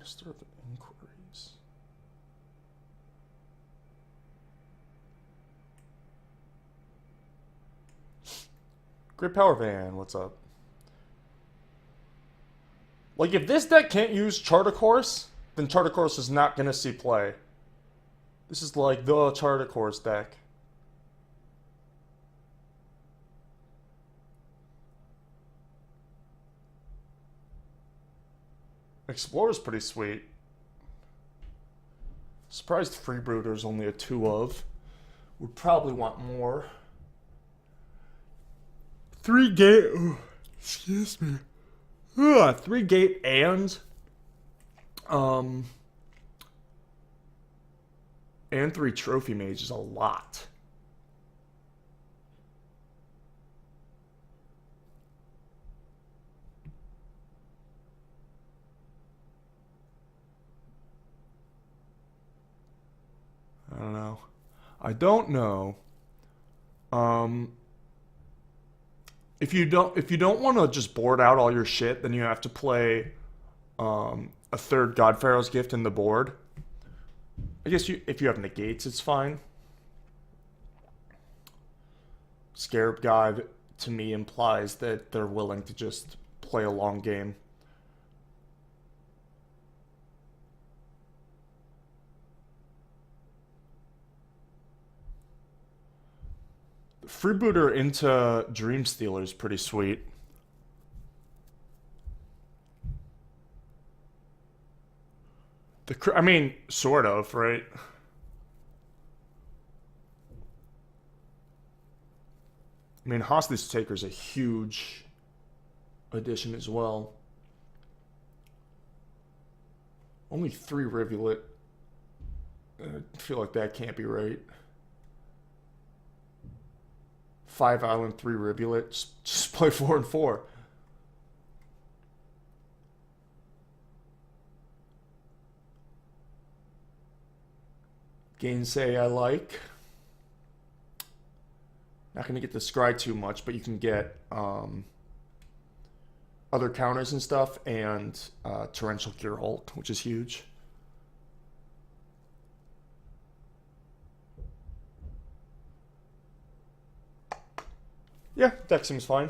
Minister of Inquiries. Great Power Van, what's up? Like, if this deck can't use Charter Course, then Charter Course is not going to see play. This is like the Charter Course deck. Explorer's pretty sweet. Surprised Freebooter's only a 2 of. Would probably want more. 3 gate. Excuse me. 3 gate and 3 trophy mage is a lot. I don't know. I don't know. If you don't want to just board out all your shit, then you have to play a third God Pharaoh's Gift in the board. I guess if you have negates, it's fine. Scarab God to me implies that they're willing to just play a long game. Freebooter into Dream Stealer is pretty sweet. I mean, sort of, right? I mean, Hostage Taker is a huge addition as well. Only 3 Rivulet. I feel like that can't be right. 5 Island, 3 Rivulet. Just play 4 and 4. Gainsay I like. Not going to get the scry too much, but you can get other counters and stuff, and Torrential Gear Hulk, which is huge. Yeah, deck seems fine.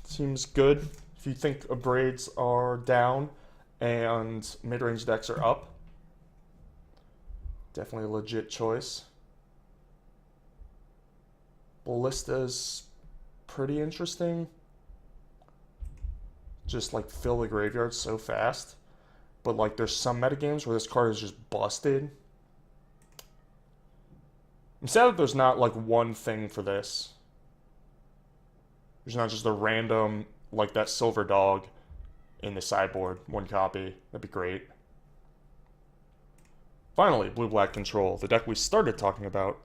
Seems good. If you think Abrades are down and mid-range decks are up, definitely a legit choice. Ballista's pretty interesting. Just like fill the graveyard so fast. But like there's some metagames where this card is just busted. I'm sad that there's not like one thing for this. There's not just a random, like that Silver Dog in the sideboard, 1 copy. That'd be great. Finally, Blue-Black Control, the deck we started talking about.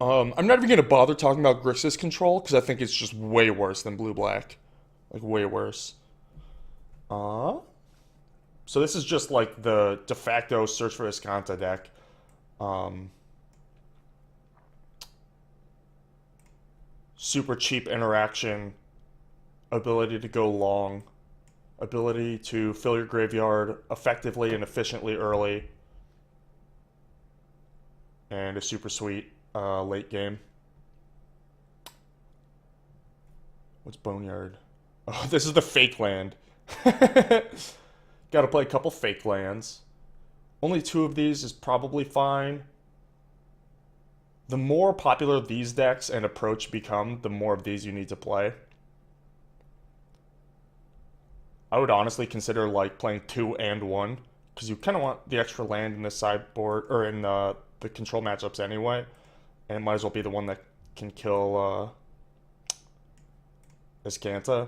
I'm not even going to bother talking about Grixis Control, because I think it's just way worse than Blue-Black. Like, way worse. So this is just like the de facto Search for Escanta deck. Super cheap interaction, ability to go long, ability to fill your graveyard effectively and efficiently early, and a super sweet late game. What's Boneyard? Oh, this is the fake land. Gotta play a couple fake lands. Only 2 of these is probably fine. The more popular these decks and approach become, the more of these you need to play. I would honestly consider like playing 2 and 1, because you kind of want the extra land in the sideboard, or in the control matchups anyway, and it might as well be the one that can kill Escanta.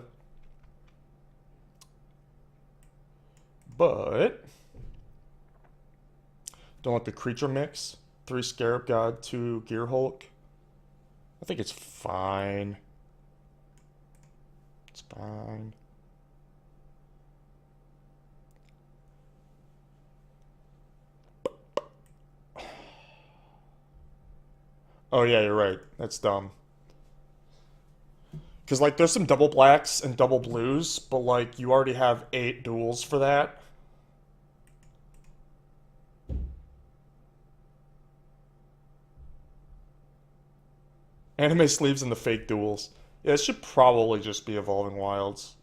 But don't like the creature mix. 3 Scarab God, 2 Gear Hulk. I think it's fine. It's fine. Oh yeah, you're right. That's dumb. Because, like, there's some double blacks and double blues, but, like, you already have 8 duels for that. Anime sleeves and the fake duels. Yeah, it should probably just be Evolving Wilds.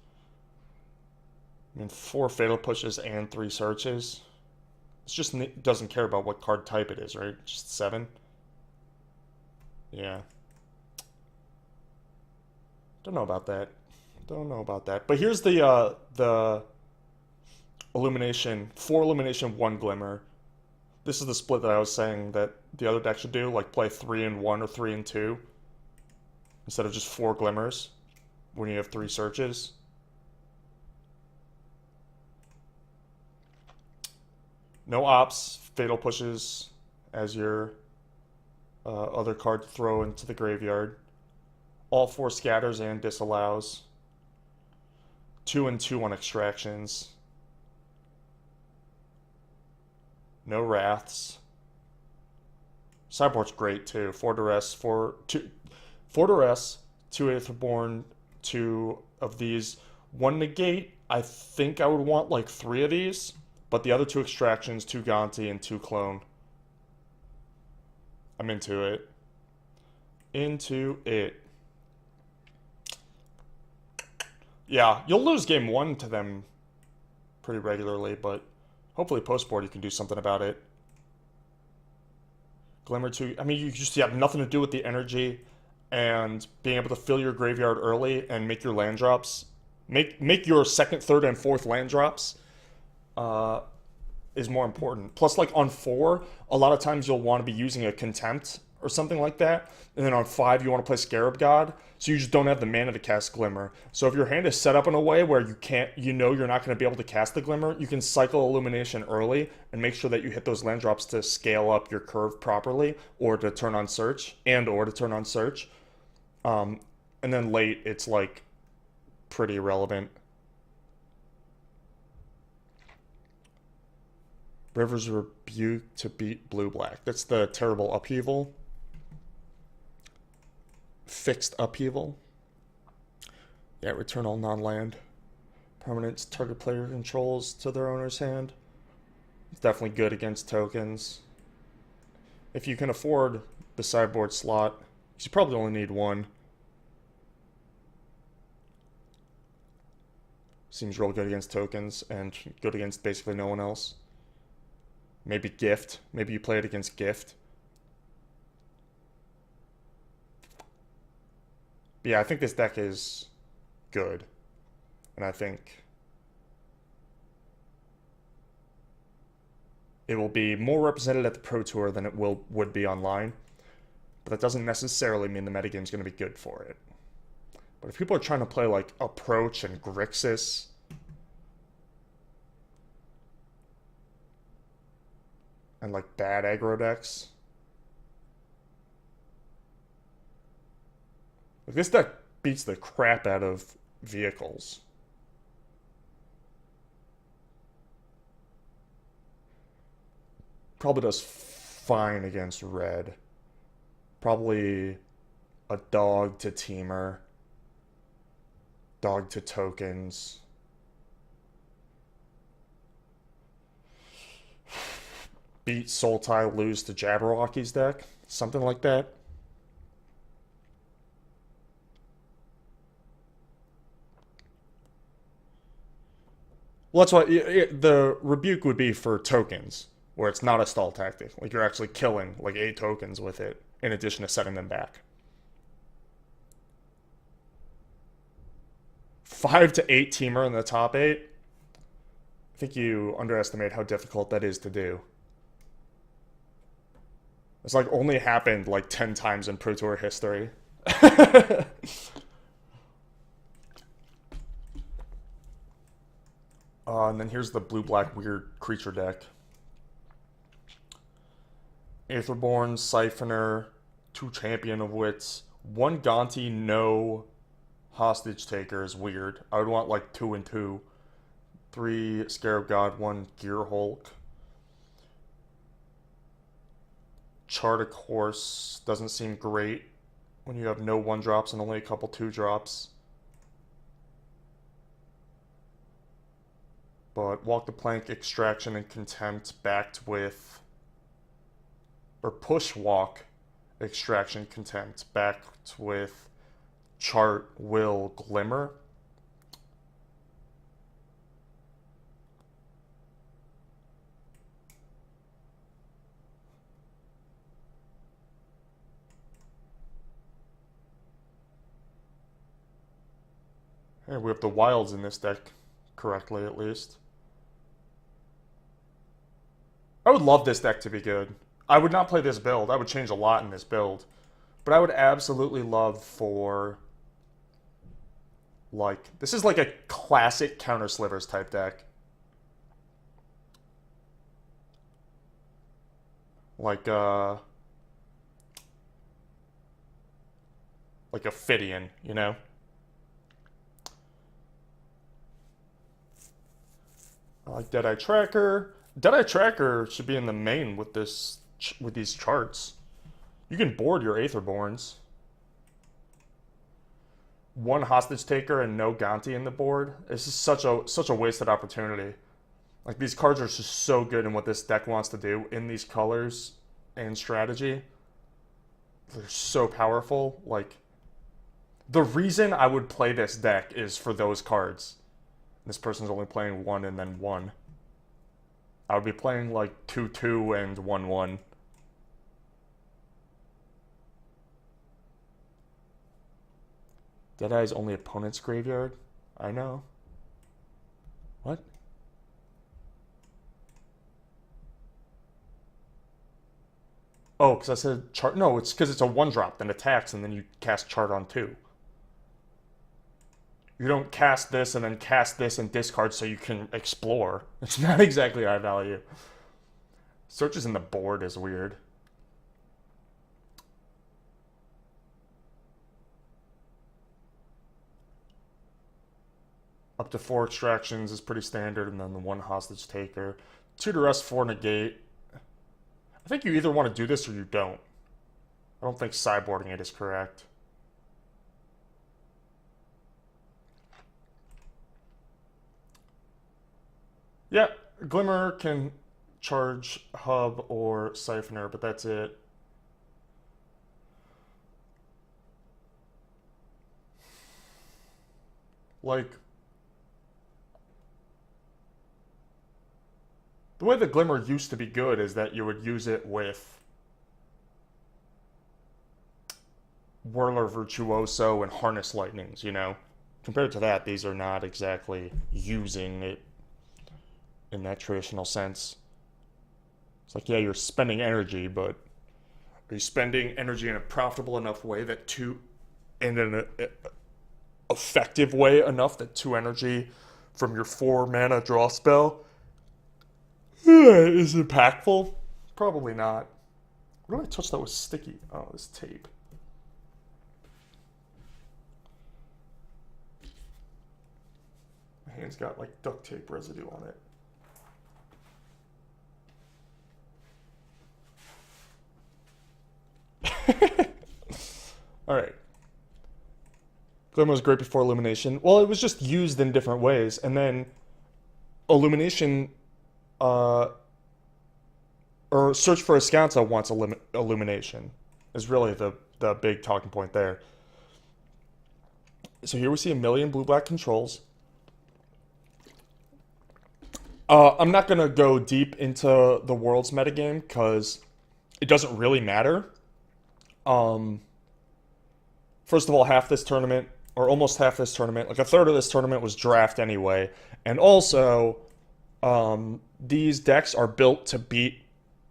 I mean, 4 Fatal Pushes and 3 Searches. It's just doesn't care about what card type it is, right? Just 7? Yeah. Don't know about that. Don't know about that. But here's the Illumination, 4 Illumination, 1 Glimmer. This is the split that I was saying that the other deck should do, like play 3 and 1 or 3 and 2 instead of just 4 Glimmers when you have 3 Searches. No Ops, Fatal Pushes as your other card to throw into the graveyard. All 4 Scatters and Disallows. 2 and 2 on Extractions. No Wraths. Sideboard's great too. 4 Duress, 4 Duress, 2 Aetherborn, 2 of these. 1 Negate. I think I would want like 3 of these, but the other 2 Extractions, 2 Gonti, and 2 Clone. I'm into it. Into it. Yeah, you'll lose game 1 to them pretty regularly, but hopefully post-board you can do something about it. Glimmer 2, I mean, you just have nothing to do with the energy and being able to fill your graveyard early and make your land drops. Make your second, third, and fourth land drops is more important. Plus, like on 4, a lot of times you'll want to be using a Contempt or something like that. And then on 5, you want to play Scarab God, so you just don't have the mana to cast Glimmer. So if your hand is set up in a way where you can't, you know you're not going to be able to cast the Glimmer, you can cycle Illumination early and make sure that you hit those land drops to scale up your curve properly, or to turn on Search, or to turn on Search. And then late, it's like pretty irrelevant. River's Rebuke to beat blue-black. That's the terrible upheaval. Fixed upheaval. Yeah, return all non-land permanents target player controls to their owner's hand. It's definitely good against tokens. If you can afford the sideboard slot, you probably only need 1. Seems real good against tokens and good against basically no one else. Maybe Gift. Maybe you play it against Gift. But yeah, I think this deck is good. And I think it will be more represented at the Pro Tour than it would be online. But that doesn't necessarily mean the metagame is going to be good for it. But if people are trying to play like Approach and Grixis, and like bad aggro decks, like this deck beats the crap out of vehicles. Probably does fine against red. Probably a dog to Teamer. Dog to tokens. Beat Sultai, lose to Jabberwocky's deck. Something like that. Well, that's why the rebuke would be for tokens, where it's not a stall tactic. Like you're actually killing like 8 tokens with it, in addition to setting them back. 5 to 8 Teamer in the top 8. I think you underestimate how difficult that is to do. It's like only happened like 10 times in Pro Tour history. And then here's the blue-black weird creature deck. Aetherborn, Siphoner, 2 Champion of Wits, 1 Gonti, no Hostage Taker is weird. I would want like 2 and 2. 3 Scarab God, 1 Gear Hulk. Chart a Course doesn't seem great when you have no 1-drops and only a couple 2-drops. But Walk the Plank, Extraction, and Contempt backed with... Or Push Walk, Extraction, Contempt backed with Chart, Will, Glimmer. Hey, we have the wilds in this deck correctly, at least. I would love this deck to be good. I would not play this build. I would change a lot in this build. But I would absolutely love for... Like, this is like a classic Counter Slivers type deck. Like a Ophidian, you know? I like Deadeye Tracker. Deadeye Tracker should be in the main with these charts. You can board your Aetherborns. One Hostage Taker and no Gonti in the board. This is such a wasted opportunity. Like, these cards are just so good in what this deck wants to do in these colors and strategy. They're so powerful. Like, the reason I would play this deck is for those cards. This person's only playing 1 and then 1. I would be playing like 2/2 and 1/1. Deadeye's only opponent's graveyard? I know. What? Oh, because I said chart. No, it's because it's a 1-drop, then attacks, and then you cast chart on 2. You don't cast this and then cast this and discard so you can explore. It's not exactly high value. Searches in the board is weird. Up to 4 extractions is pretty standard, and then the 1 hostage taker. 2 duress, 4 negate. I think you either want to do this or you don't. I don't think sideboarding it is correct. Yeah, Glimmer can charge Hub or Siphoner, but that's it. Like, the way the Glimmer used to be good is that you would use it with Whirler Virtuoso and Harness Lightnings, you know? Compared to that, these are not exactly using it in that traditional sense. It's like, yeah, you're spending energy, but are you spending energy in a profitable enough way that in an effective way enough that 2 energy from your 4 mana draw spell is impactful? Probably not. What did I touch that was sticky? Oh, this tape. My hand's got like duct tape residue on it. Alright. Glimmer was great before Illumination. Well, it was just used in different ways. And then Illumination, or Search for Azcanta wants Illumination, is really the big talking point there. So here we see a million blue-black controls. I'm not going to go deep into the Worlds metagame because it doesn't really matter. First of all, half this tournament, or almost half this tournament, like a third of this tournament was draft anyway. And also, these decks are built to beat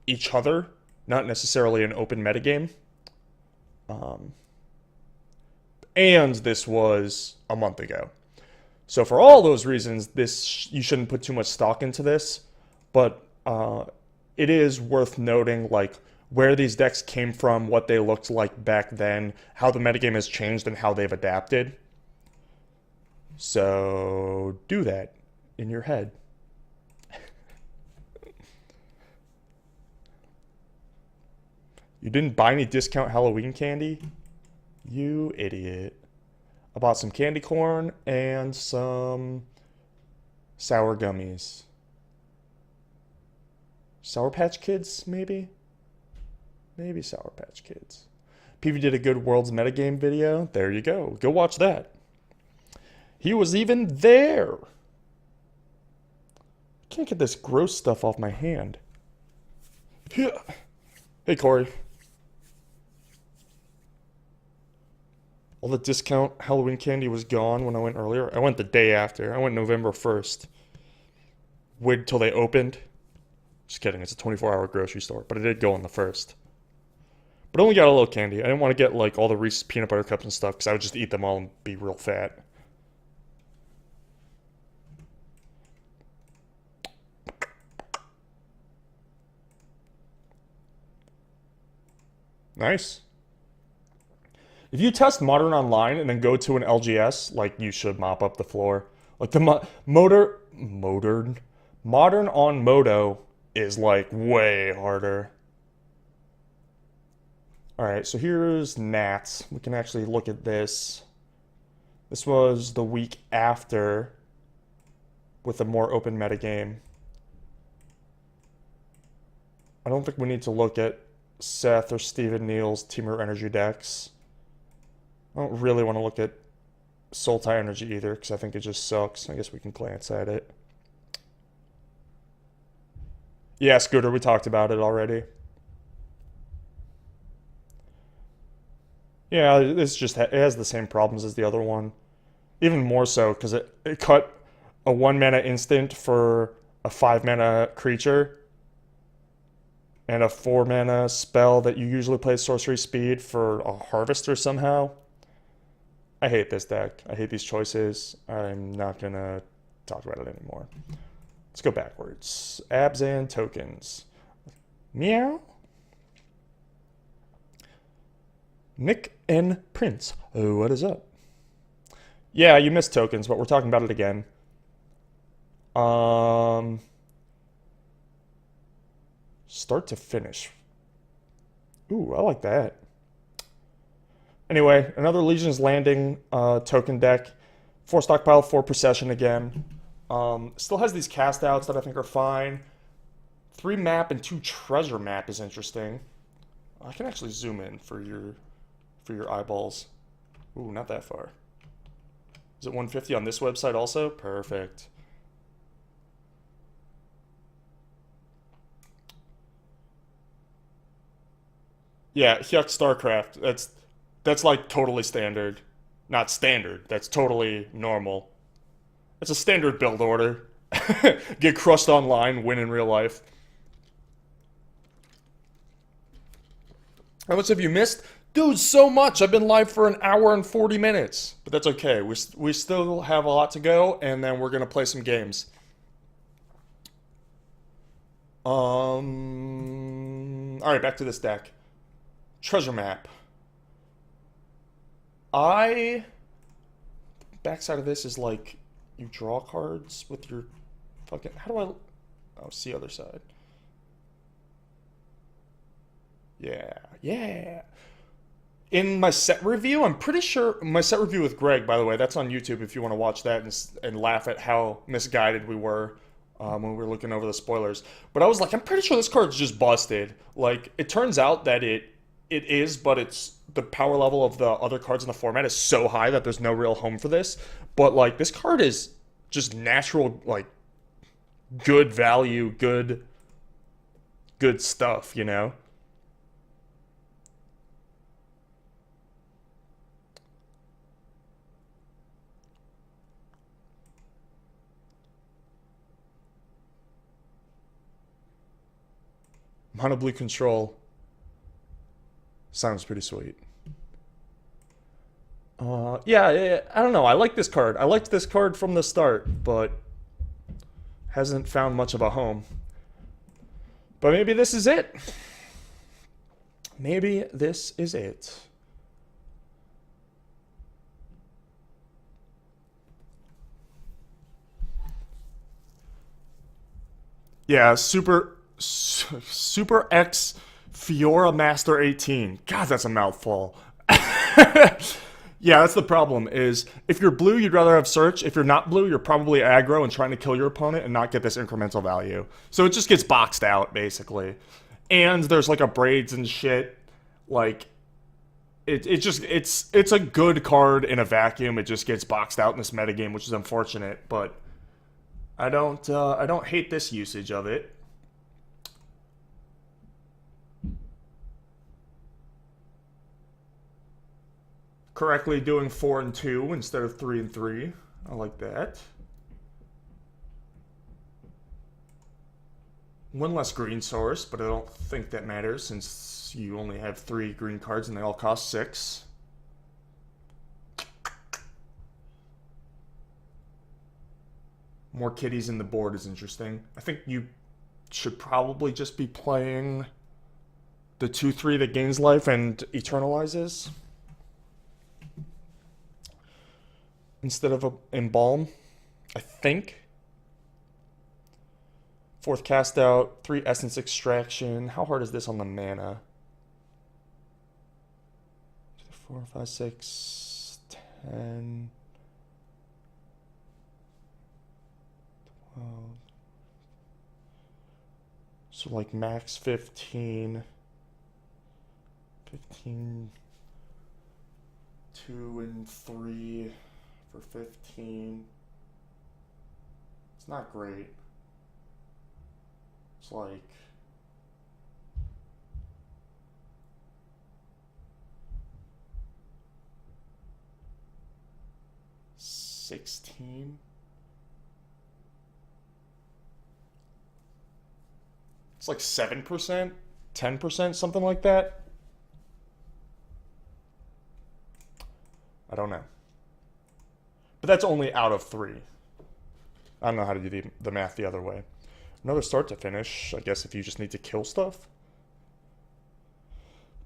each other, not necessarily an open metagame. And this was a month ago. So for all those reasons, you shouldn't put too much stock into this. But it is worth noting, like, where these decks came from, what they looked like back then, how the metagame has changed, and how they've adapted. So do that in your head. You didn't buy any discount Halloween candy? You idiot. I bought some candy corn and some Sour gummies. Sour Patch Kids, maybe? Maybe Sour Patch Kids. PV did a good World's Metagame video. There you go. Go watch that. He was even there. I can't get this gross stuff off my hand. Hey, Corey. All the discount Halloween candy was gone when I went earlier. I went the day after. I went November 1st. Wait till they opened. Just kidding. It's a 24-hour grocery store. But I did go on the 1st. But I only got a little candy. I didn't want to get like all the Reese's peanut butter cups and stuff because I would just eat them all and be real fat. Nice. If you test Modern online and then go to an LGS, like you should mop up the floor. Like the Modern on Moto is like way harder. Alright, so here's Nats. We can actually look at this. This was the week after with a more open metagame. I don't think we need to look at Seth or Steven Neal's Teamer Energy decks. I don't really want to look at Sultai Energy either because I think it just sucks. I guess we can glance at it. Yeah, Scooter, we talked about it already. Yeah, it has the same problems as the other one. Even more so because it cut a 1-mana instant for a 5-mana creature and a 4-mana spell that you usually play sorcery speed for a harvester somehow. I hate this deck. I hate these choices. I'm not gonna talk about it anymore. Let's go backwards. Abzan tokens. Meow. Nick and Prince. Oh, what is up? Yeah, you missed tokens, but we're talking about it again. Start to finish. Ooh, I like that. Anyway, another Legion's Landing token deck. 4 stockpile, 4 procession again. Still has these cast outs that I think are fine. 3 map and 2 treasure map is interesting. I can actually zoom in for your eyeballs. Ooh, not that far. Is it 150 on this website also? Perfect. Yeah, Hyuk StarCraft. That's like totally standard. Not standard. That's totally normal. It's a standard build order. Get crushed online, win in real life. How much have you missed? Dude, so much. I've been live for an hour and 40 minutes. But that's okay. We still have a lot to go, and then we're going to play some games. Alright, back to this deck. Treasure map. Backside of this is like, you draw cards with your fucking... How do I... Oh, see other side. Yeah. In my set review, I'm pretty sure... My set review with Greg, by the way, that's on YouTube if you want to watch that and laugh at how misguided we were when we were looking over the spoilers. But I was like, I'm pretty sure this card's just busted. Like, it turns out that it is, but it's... The power level of the other cards in the format is so high that there's no real home for this. But, like, this card is just natural, like, good value, good stuff, you know? Mono blue control sounds pretty sweet. Yeah, I don't know. I like this card. I liked this card from the start, but hasn't found much of a home. But maybe this is it. Maybe this is it. Yeah, Super X Fiora Master 18. God, that's a mouthful. Yeah, that's the problem. Is if you're blue, you'd rather have search. If you're not blue, you're probably aggro and trying to kill your opponent and not get this incremental value. So it just gets boxed out basically. And there's like a braids and shit. Like it's a good card in a vacuum. It just gets boxed out in this metagame, which is unfortunate. But I don't hate this usage of it. Correctly doing 4 and 2 instead of 3 and 3. I like that. One less green source, but I don't think that matters since you only have 3 green cards and they all cost 6. More kitties in the board is interesting. I think you should probably just be playing the 2/3 that gains life and eternalizes instead of a embalm, I think. 4th cast out, 3 essence extraction. How hard is this on the mana? 4, 5, 6, 10, 12. So like max 15. 15. 2 and 3 for 15. It's not great. It's like $16. It's like 7%, 10%, something like that. I don't know. But that's only out of 3. I don't know how to do the math the other way. Another start to finish, I guess, if you just need to kill stuff.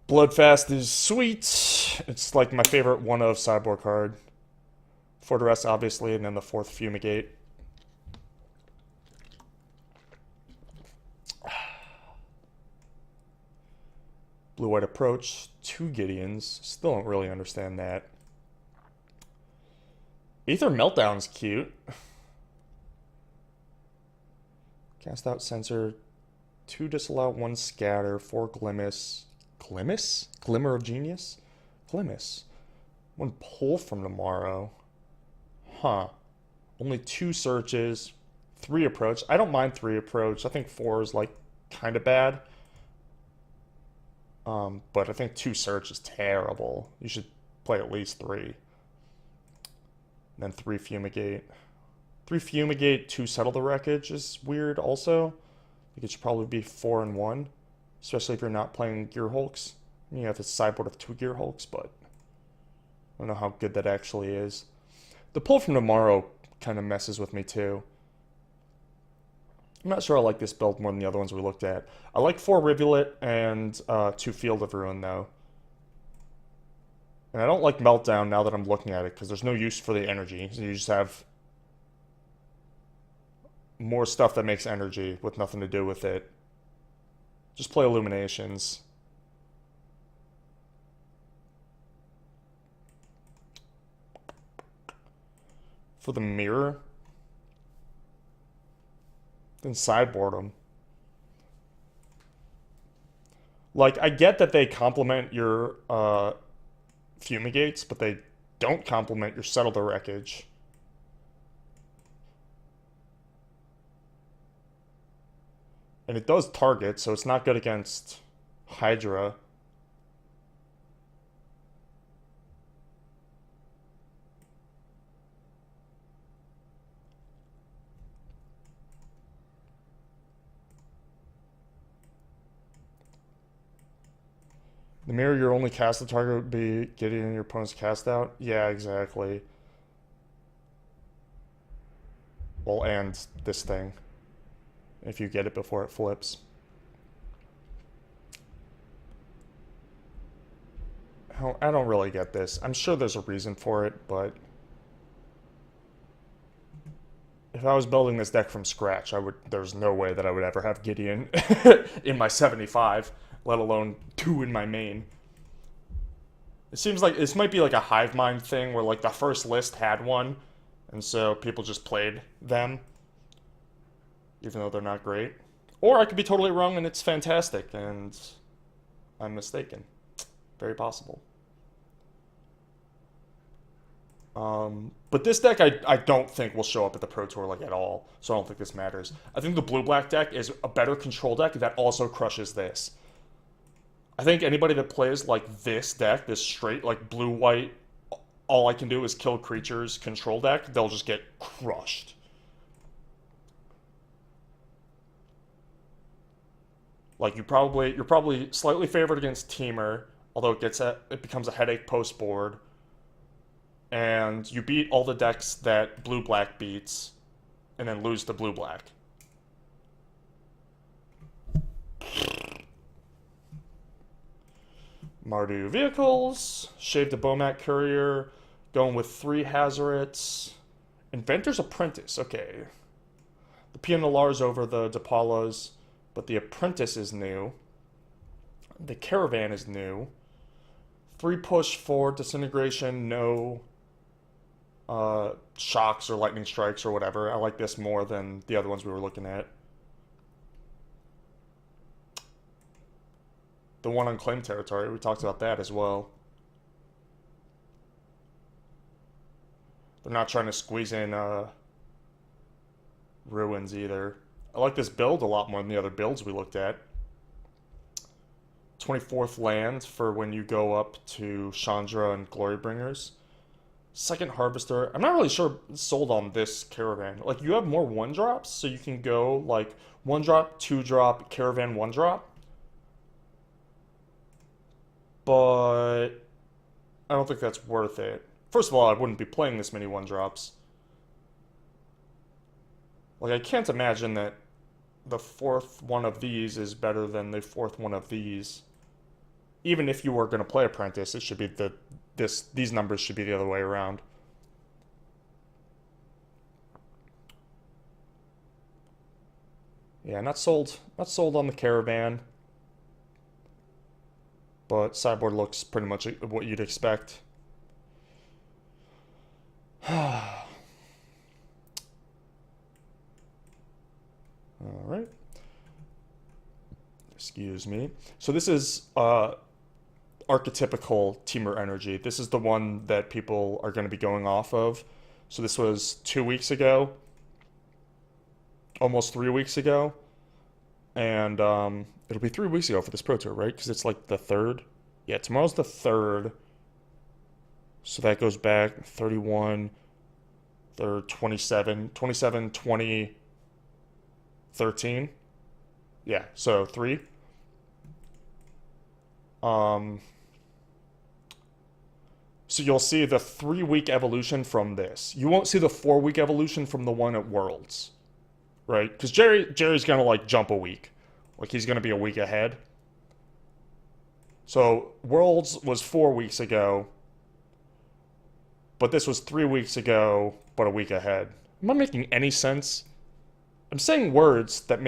Bloodfast is sweet. It's like my favorite one of sideboard card. Fortress, obviously, and then the 4th Fumigate. Blue-white approach, 2 Gideons. Still don't really understand that. Aether Meltdown's cute. Cast out Censor, 2 Disallow, 1 Scatter, 4 Glimmers. Glimmers? Glimmer of Genius? Glimmers. 1 Pull from Tomorrow. Huh. Only 2 searches, 3 approach. I don't mind 3 approach. I think 4 is like kind of bad. But I think 2 search is terrible. You should play at least 3. And then 3 Fumigate. 3 Fumigate, 2 Settle the Wreckage is weird also. I think it should probably be 4 and 1. Especially if you're not playing Gear Hulks. I mean, you have a sideboard of 2 Gear Hulks, but I don't know how good that actually is. The Pull from Tomorrow kind of messes with me too. I'm not sure I like this build more than the other ones we looked at. I like 4 Rivulet and 2 Field of Ruin though. And I don't like Meltdown now that I'm looking at it because there's no use for the energy. So you just have more stuff that makes energy with nothing to do with it. Just play Illuminations. For the mirror, then sideboard them. Like, I get that they complement your Fumigates, but they don't complement your Settle the Wreckage. And it does target, so it's not good against Hydra. The mirror, your only cast the target would be getting your opponent's cast out? Yeah, exactly. Well, and this thing. If you get it before it flips. I don't really get this. I'm sure there's a reason for it, but if I was building this deck from scratch, there's no way that I would ever have Gideon in my 75, let alone 2 in my main. It seems like this might be like a hive mind thing where like the first list had one, and so people just played them, even though they're not great. Or I could be totally wrong and it's fantastic and I'm mistaken. Very possible. But this deck I don't think will show up at the Pro Tour like at all, so I don't think this matters. I think the blue-black deck is a better control deck that also crushes this. I think anybody that plays like this deck, this straight like blue-white, all I can do is kill creatures control deck, they'll just get crushed. Like you're probably slightly favored against Teamer, although it becomes a headache post board. And you beat all the decks that blue-black beats, and then lose to blue-black. Mardu vehicles, Shave the Bomat Courier, going with 3 Hazarets. Inventor's Apprentice, okay. The Pianalar's over the DePaulas, but the Apprentice is new. The Caravan is new. 3 push, 4 disintegration, no shocks or lightning strikes or whatever. I like this more than the other ones we were looking at. The one unclaimed territory, we talked about that as well. They're not trying to squeeze in ruins either. I like this build a lot more than the other builds we looked at. 24th land for when you go up to Chandra and Glorybringers. Second Harvester. I'm not really sure sold on this Caravan. Like, you have more 1-drops, so you can go, like, 1-drop, 2-drop, Caravan 1-drop. But I don't think that's worth it. First of all, I wouldn't be playing this many 1-drops. Like, I can't imagine that the 4th one of these is better than the 4th one of these. Even if you were going to play Apprentice, it should be these numbers should be the other way around. Yeah, not sold on the Caravan. But sideboard looks pretty much what you'd expect. Alright. Excuse me. So this is archetypical Teamer energy. This is the one that people are going to be going off of. So this was 2 weeks ago. Almost 3 weeks ago. And it'll be 3 weeks ago for this Pro Tour, right? Because it's like the 3rd. Yeah, tomorrow's the 3rd. So that goes back 31, 3rd, 27, 20, 13. Yeah, so 3. So you'll see the 3-week evolution from this. You won't see the 4-week evolution from the one at Worlds, right? Because Jerry's gonna like jump a week, like he's gonna be a week ahead. So Worlds was 4 weeks ago, but this was 3 weeks ago, but a week ahead. Am I making any sense? I'm saying words that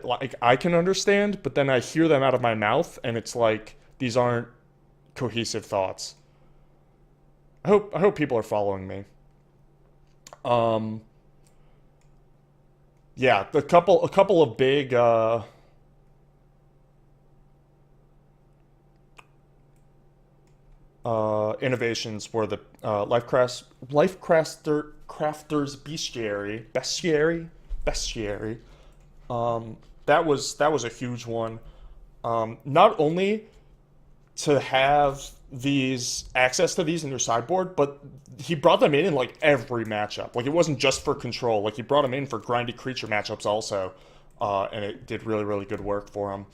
like I can understand, but then I hear them out of my mouth, and it's like these aren't cohesive thoughts. I hope people are following me. Yeah, a couple of big innovations were the Crafters Bestiary. That was a huge one. Not only to have these access to these in your sideboard, but he brought them in like every matchup. Like it wasn't just for control. Like he brought them in for grindy creature matchups also, and it did really really good work for him.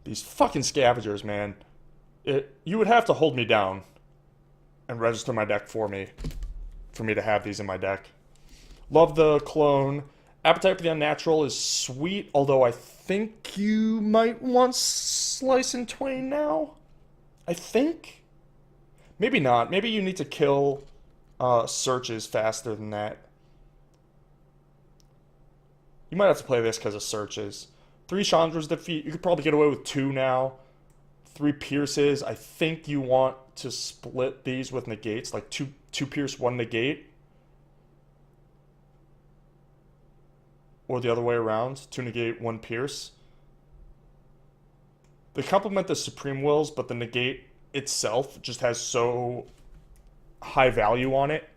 These fucking scavengers, man. You would have to hold me down and register my deck for me to have these in my deck. Love the clone. Appetite for the Unnatural is sweet, although I think you might want Slice in Twain now. I think. Maybe not. Maybe you need to kill searches faster than that. You might have to play this because of searches. 3 Chandra's defeat. You could probably get away with 2 now. 3 pierces. I think you want to split these with negates, like two pierce, 1 negate. Or the other way around, 2 negate, 1 pierce. They complement the Supreme Wills, but the negate itself just has so high value on it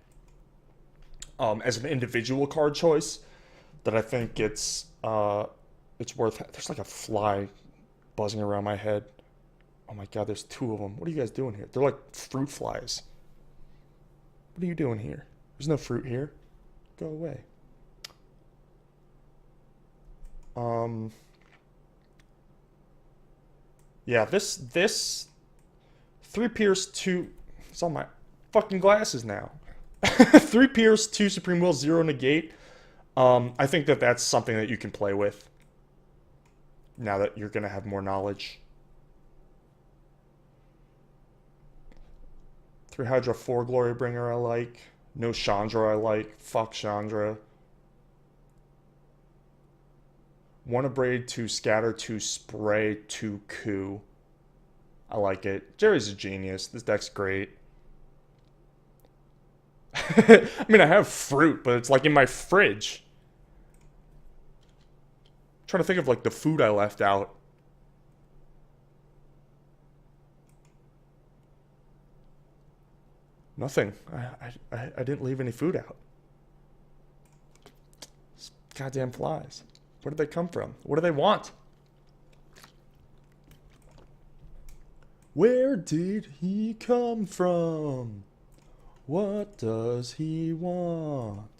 as an individual card choice that I think it's worth. There's like a fly buzzing around my head. Oh my god, there's 2 of them. What are you guys doing here? They're like fruit flies. What are you doing here? There's no fruit here. Go away. Yeah, this 3 pierce, 2. It's on my fucking glasses now. 3 pierce, 2 Supreme Will, 0 negate. I think that that's something that you can play with now that you're gonna have more knowledge. 3 Hydra, 4 Glorybringer I like. No Chandra I like. Fuck Chandra. 1 Abrade, 2 Scatter, 2 Spray, 2 Coup. I like it. Jerry's a genius. This deck's great. I mean, I have fruit, but it's like in my fridge. I'm trying to think of like the food I left out. Nothing. I didn't leave any food out. These goddamn flies. Where did they come from? What do they want? Where did he come from? What does he want?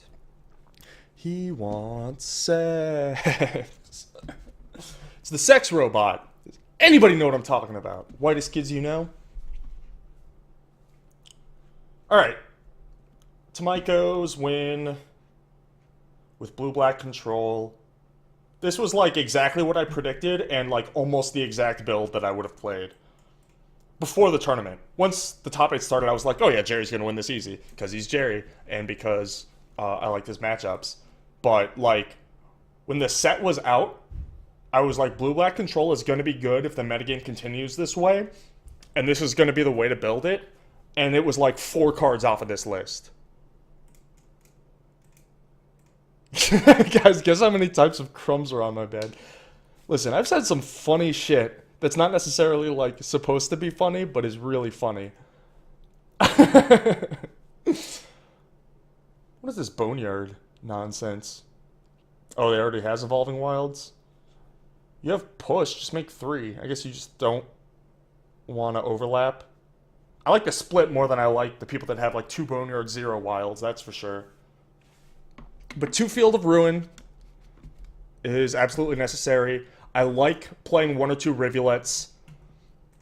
He wants sex. It's the sex robot. Does anybody know what I'm talking about? Whitest kids you know? Alright. Tamaiko's win with blue-black control. This was like exactly what I predicted and like almost the exact build that I would have played before the tournament. Once the top 8 started, I was like, oh yeah, Jerry's going to win this easy because he's Jerry and because I like his matchups. But like when the set was out, I was like, blue-black control is going to be good if the metagame continues this way. And this is going to be the way to build it. And it was like 4 cards off of this list. Guys, guess how many types of crumbs are on my bed? Listen, I've said some funny shit that's not necessarily like supposed to be funny, but is really funny. What is this boneyard nonsense? Oh, they already has Evolving Wilds? You have push, just make 3. I guess you just don't want to overlap. I like the split more than I like the people that have like 2 boneyard, 0 wilds, that's for sure. But 2 Field of Ruin is absolutely necessary. I like playing 1 or 2 rivulets.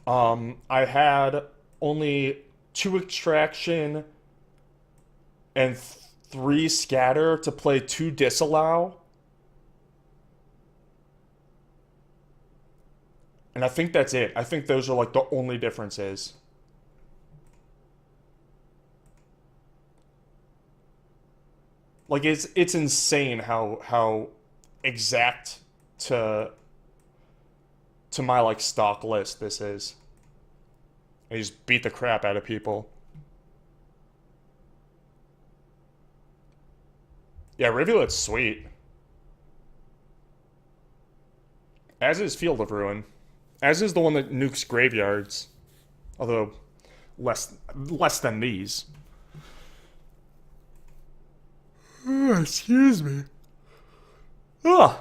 I had only 2 extraction and 3 scatter to play 2 disallow. And I think that's it. I think those are like the only differences. Like it's insane how exact to my like stock list this is. I just beat the crap out of people. Yeah, Rivulet's sweet. As is Field of Ruin. As is the one that nukes graveyards. Although less than these. Excuse me. Ah.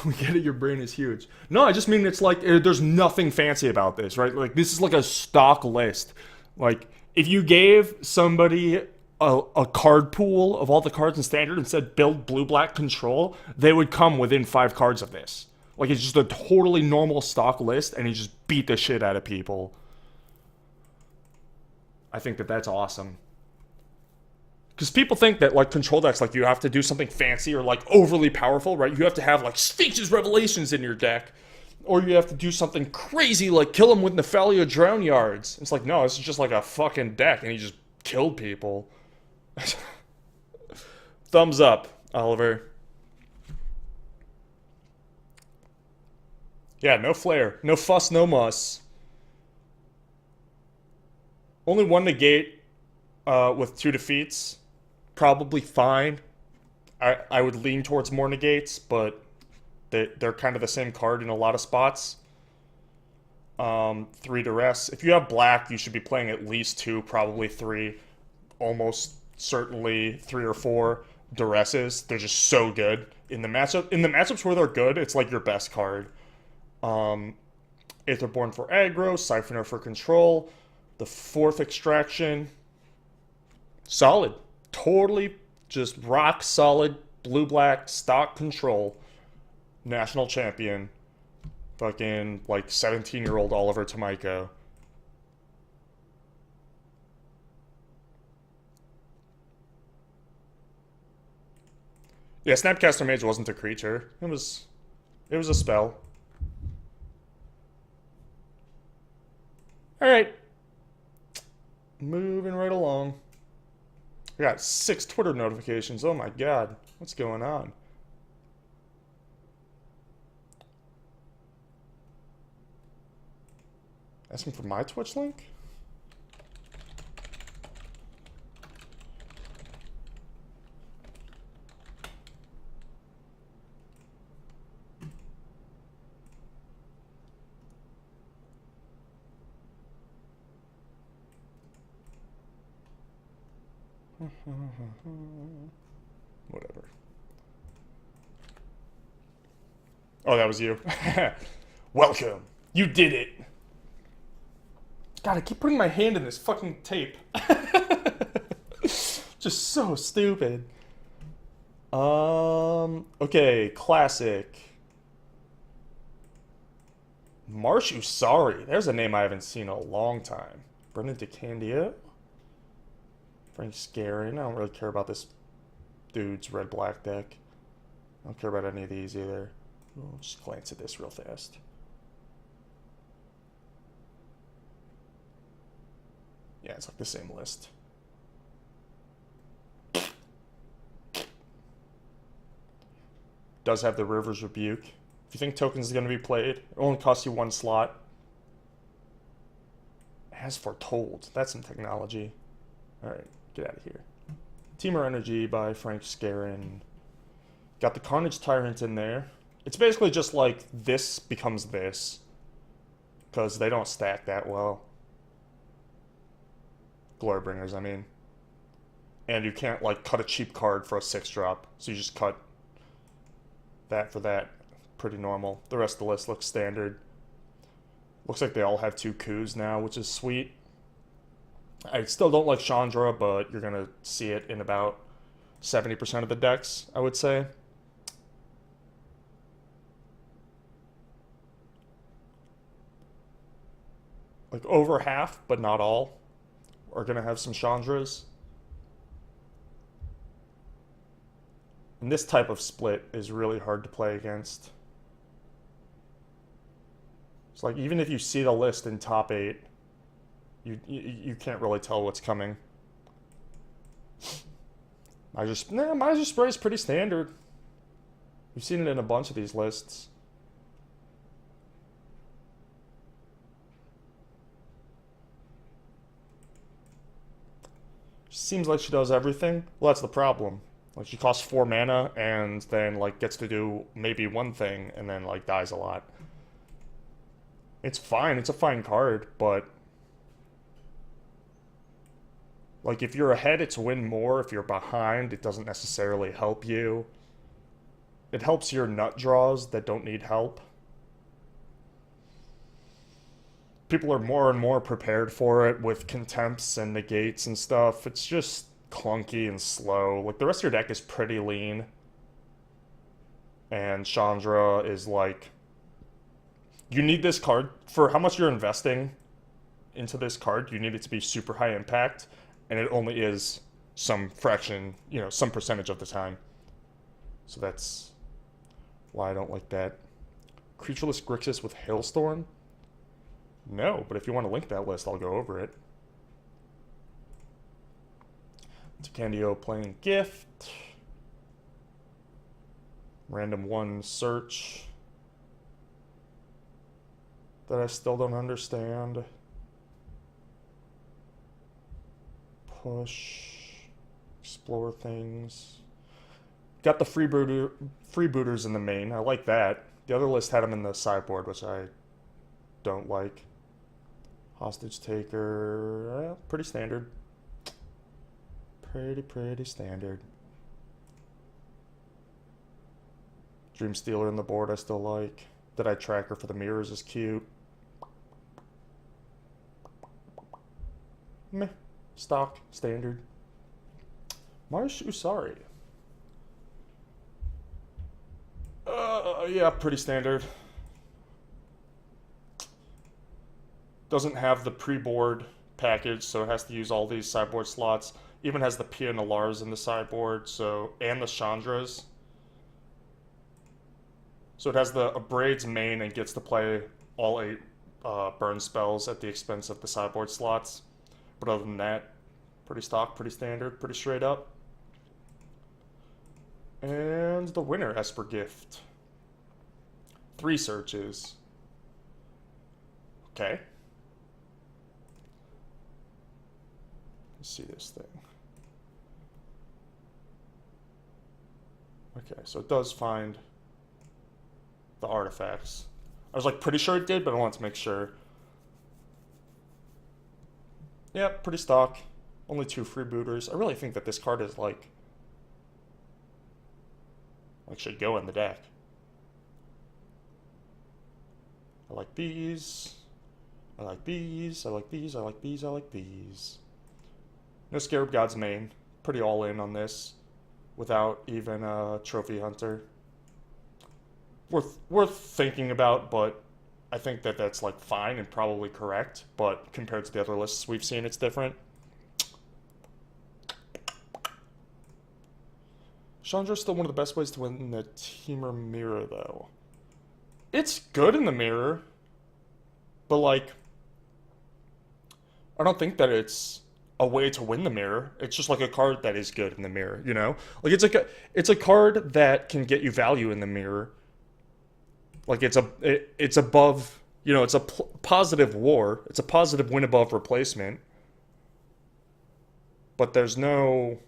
We get it, your brain is huge. No, I just mean it's like, there's nothing fancy about this, right? Like, this is like a stock list. Like, if you gave somebody a card pool of all the cards in Standard and said build blue-black control, they would come within 5 cards of this. Like, it's just a totally normal stock list, and you just beat the shit out of people. I think that that's awesome. Because people think that, like, control decks, like, you have to do something fancy or, like, overly powerful, right? You have to have, like, Sphinx's Revelations in your deck. Or you have to do something crazy, like kill him with Nephalia Drown Yards. It's like, no, this is just, like, a fucking deck, and he just killed people. Thumbs up, Oliver. Yeah, no flare. No fuss, no muss. Only one negate with 2 defeats. Probably fine. I would lean towards more negates, but they're kind of the same card in a lot of spots. 3 duress. If you have black, you should be playing at least 2, probably 3, almost certainly 3 or 4 duresses. They're just so good in the matchup. In the matchups where they're good, it's like your best card. Aetherborn for aggro, Siphoner for control. The 4th extraction, solid. Totally just rock solid blue-black stock control. National champion. Fucking like 17-year-old Oliver Tomiko. Yeah, Snapcaster Mage wasn't a creature. It was a spell. Alright. Moving right along. I got 6 Twitter notifications. Oh my god. What's going on? Asking for my Twitch link? Whatever. Oh, that was you. Welcome. You did it. God, I keep putting my hand in this fucking tape. Just so stupid. Okay, classic. Marsh Usari. There's a name I haven't seen in a long time. Brendan DeCandia. Frank Scarin. I don't really care about this dude's red-black deck. I don't care about any of these either. I'll just glance at this real fast. Yeah, it's like the same list. Does have the River's Rebuke. If you think tokens is going to be played, it only costs you 1 slot. As foretold. That's some technology. Alright, get out of here. Teamer Energy by Frank Scarin. Got the Carnage Tyrant in there. It's basically just like this becomes this. Because they don't stack that well. Glorybringers, I mean. And you can't, like, cut a cheap card for a 6-drop. So you just cut that for that. Pretty normal. The rest of the list looks standard. Looks like they all have 2 coups now, which is sweet. I still don't like Chandra, but you're going to see it in about 70% of the decks, I would say. Like, over half, but not all, are going to have some Chandras. And this type of split is really hard to play against. It's like, even if you see the list in top 8, you can't really tell what's coming. Miser Spray is pretty standard. We've seen it in a bunch of these lists. Seems like she does everything. Well, that's the problem. Like, she costs 4 mana and then, like, gets to do maybe one thing and then, like, dies a lot. It's fine. It's a fine card, but... like, if you're ahead, it's win more. If you're behind, it doesn't necessarily help you. It helps your nut draws that don't need help. People are more and more prepared for it with contempts and negates and stuff. It's just clunky and slow. Like, the rest of your deck is pretty lean. And Chandra is like... you need this card. For how much you're investing into this card, you need it to be super high impact. And it only is some fraction, you know, some percentage of the time. So that's why I don't like that. Creatureless Grixis with Hailstorm? No, but if you want to link that list, I'll go over it. Ticandio playing Gift. Random 1 search. that I still don't understand. Push, explore things. Got the freebooters in the main. I like that. The other list had them in the sideboard, which I don't like. Hostage taker, pretty standard. Pretty standard. Dream Stealer in the board I still like. Deadeye Tracker for the mirrors is cute. Meh. Stock. Standard. Marsh Usari. Yeah, pretty standard. Doesn't have the pre-board package, so it has to use all these sideboard slots. Even has the Pia Nalars in the sideboard, so, and the Chandras. So it has the Abrades main and gets to play all 8 burn spells at the expense of the sideboard slots. But other than that, pretty stock, pretty standard, pretty straight up. And the winner, Esper Gift. 3 searches. Okay. Let's see this thing. Okay, so it does find the artifacts. I was like pretty sure it did, but I wanted to make sure. Yeah, pretty stock. Only 2 freebooters. I really think that this card is like should go in the deck. I like these. I like these. I like these. I like these. I like these. No Scarab God's main. Pretty all in on this. Without even a Trophy Hunter. Worth thinking about, but I think that that's like fine and probably correct. But compared to the other lists we've seen, it's different. Chandra's still one of the best ways to win the Temur Mirror, though. It's good in the mirror, but like, I don't think that it's a way to win the mirror. It's just like a card that is good in the mirror, you know? Like it's a card that can get you value in the mirror. Like it's above, you know, it's a positive war. It's a positive win above replacement. But there's no,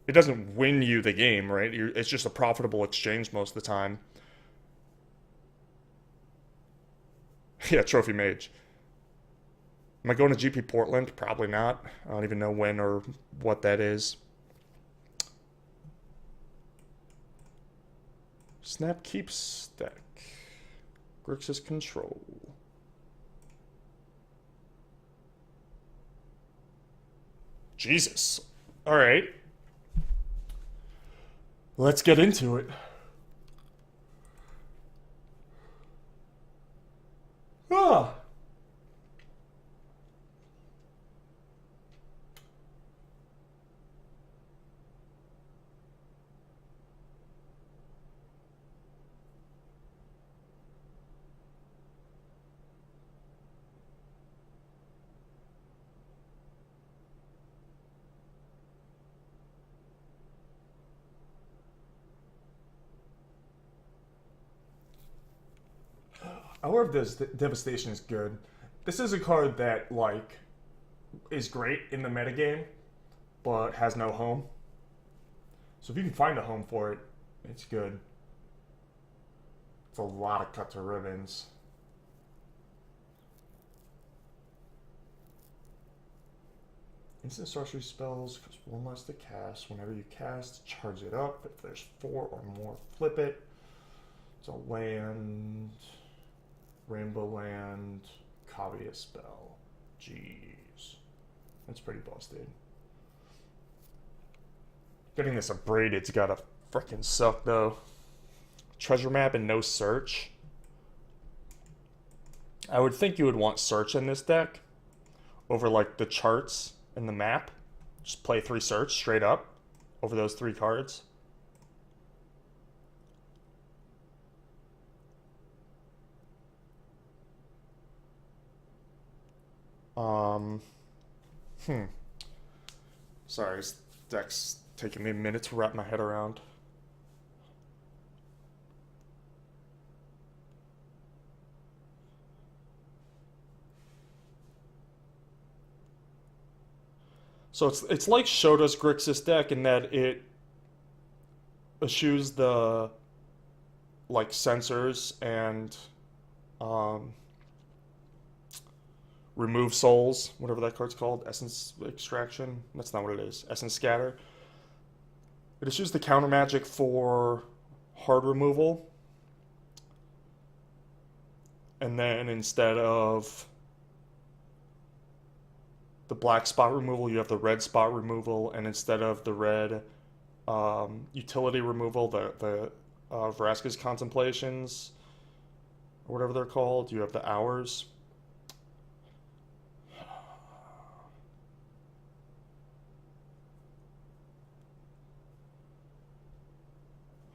it doesn't win you the game, right? It's just a profitable exchange most of the time. Yeah, Trophy Mage. Am I going to GP Portland? Probably not. I don't even know when or what that is. Snap Keeps deck. Grixis Control. Jesus. Alright. Let's get into it. Ah. Hour of this Devastation is good. This is a card that, like, is great in the metagame, but has no home. So if you can find a home for it, it's good. It's a lot of cut to ribbons. Instant sorcery spells cost 1 less to cast. Whenever you cast, charge it up. If there's 4 or more, flip it. It's a land... Rainbow Land, Kavia spell. Jeez. That's pretty busted. Getting this Abraded's gotta frickin' suck, though. Treasure map and no search. I would think you would want search in this deck over, like, the charts and the map. Just play 3 search straight up over those 3 cards. Sorry, this deck's taking me a minute to wrap my head around. So it's like Shota's Grixis deck in that it eschews the like sensors and um, remove souls, whatever that card's called, essence extraction. That's not what it is. Essence scatter. It eschews the counter magic for hard removal, and then instead of the black spot removal, you have the red spot removal, and instead of the red utility removal, the Vraska's Contemplations, or whatever they're called, you have the hours.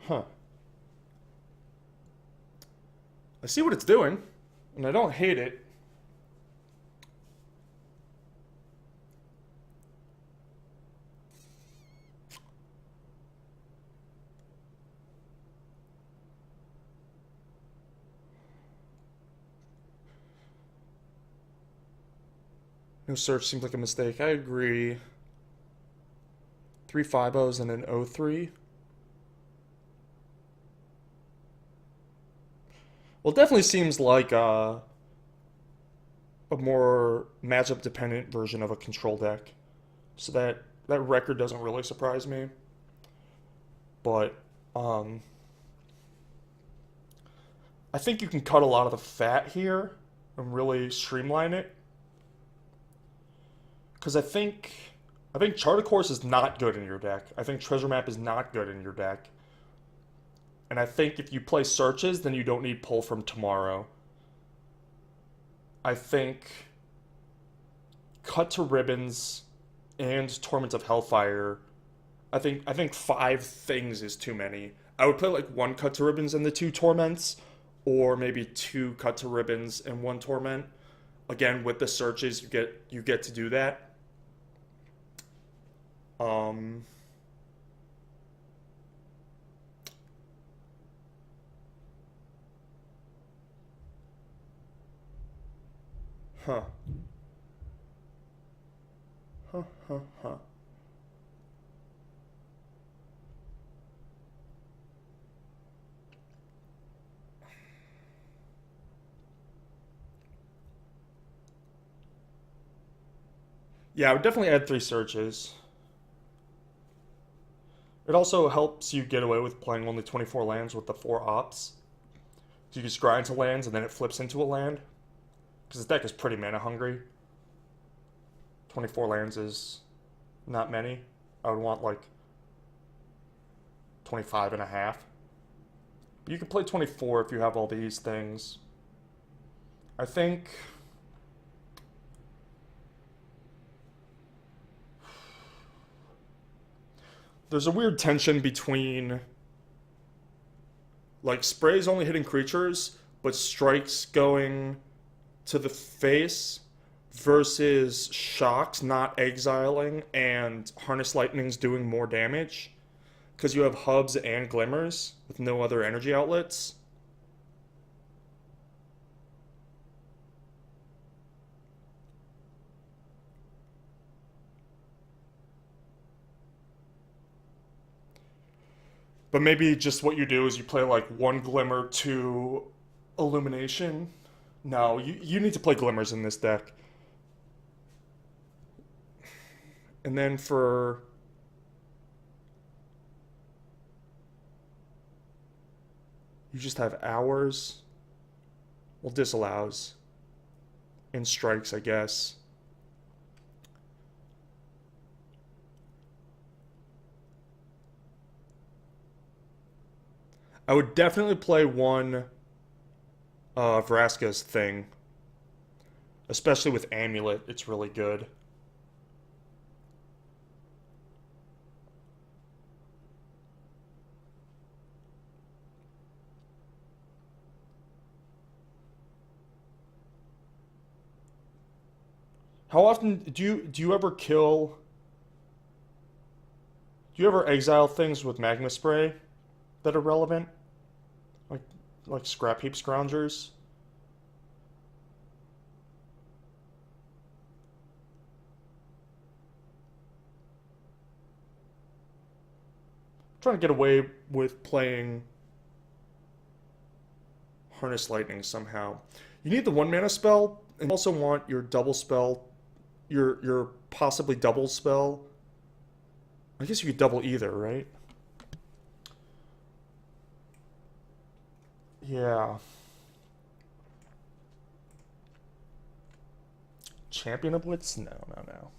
Huh. I see what it's doing, and I don't hate it. No search seems like a mistake. I agree. 3 5-0s and an 0-3. Well, it definitely seems like a more matchup dependent version of a control deck. So that record doesn't really surprise me. But um, I think you can cut a lot of the fat here and really streamline it. Because I think Chart a Course is not good in your deck. I think Treasure Map is not good in your deck. And I think if you play searches, then you don't need Pull from Tomorrow. I think Cut to Ribbons and Torment of Hellfire. I think 5 things is too many. I would play like 1 Cut to Ribbons and the 2 Torments, or maybe 2 Cut to Ribbons and 1 Torment. Again, with the searches, you get to do that. Um, huh. Huh, huh, huh. Yeah, I would definitely add 3 searches. It also helps you get away with playing only 24 lands with the 4 ops. So you just grind to lands and then it flips into a land. Because this deck is pretty mana hungry. 24 lands is not many. I would want like 25 and a half. But you can play 24 if you have all these things. I think there's a weird tension between like sprays only hitting creatures, but strikes going to the face versus shocks not exiling and harness lightnings doing more damage because you have hubs and glimmers with no other energy outlets. But maybe just what you do is you play like 1 Glimmer, 2 Illumination. No, you need to play Glimmers in this deck. And then for you just have hours. Well, disallows. And strikes, I guess. I would definitely play 1 Vraska's thing. Especially with Amulet, it's really good. How often do you ever kill? Do you ever exile things with Magma Spray that are relevant? Like like Scrap Heap Scroungers? trying to get away with playing Harness Lightning somehow. You need the 1 mana spell, and you also want your double spell, your possibly double spell. I guess you could double either, right? Yeah. Champion of Blitz? No, no, no.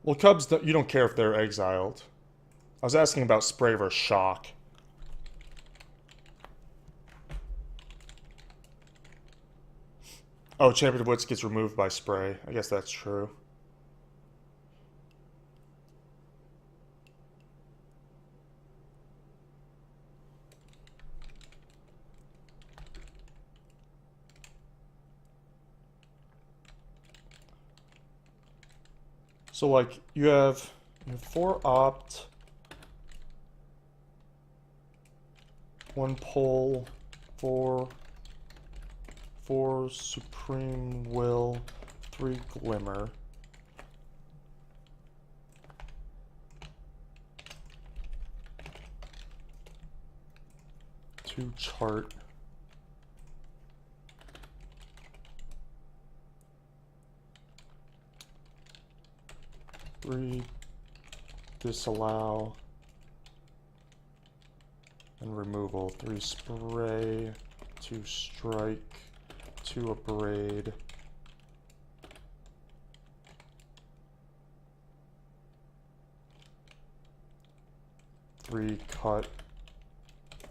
Well, Cubs, you don't care if they're exiled. I was asking about Spray versus Shock. Oh, Champion of Blitz gets removed by Spray. I guess that's true. So, like, you have 4 opt, 1 pull, 4 supreme will, 3 glimmer. Two chart. Three disallow and removal. 3 spray, 2 strike, 2 abrade. Three cut,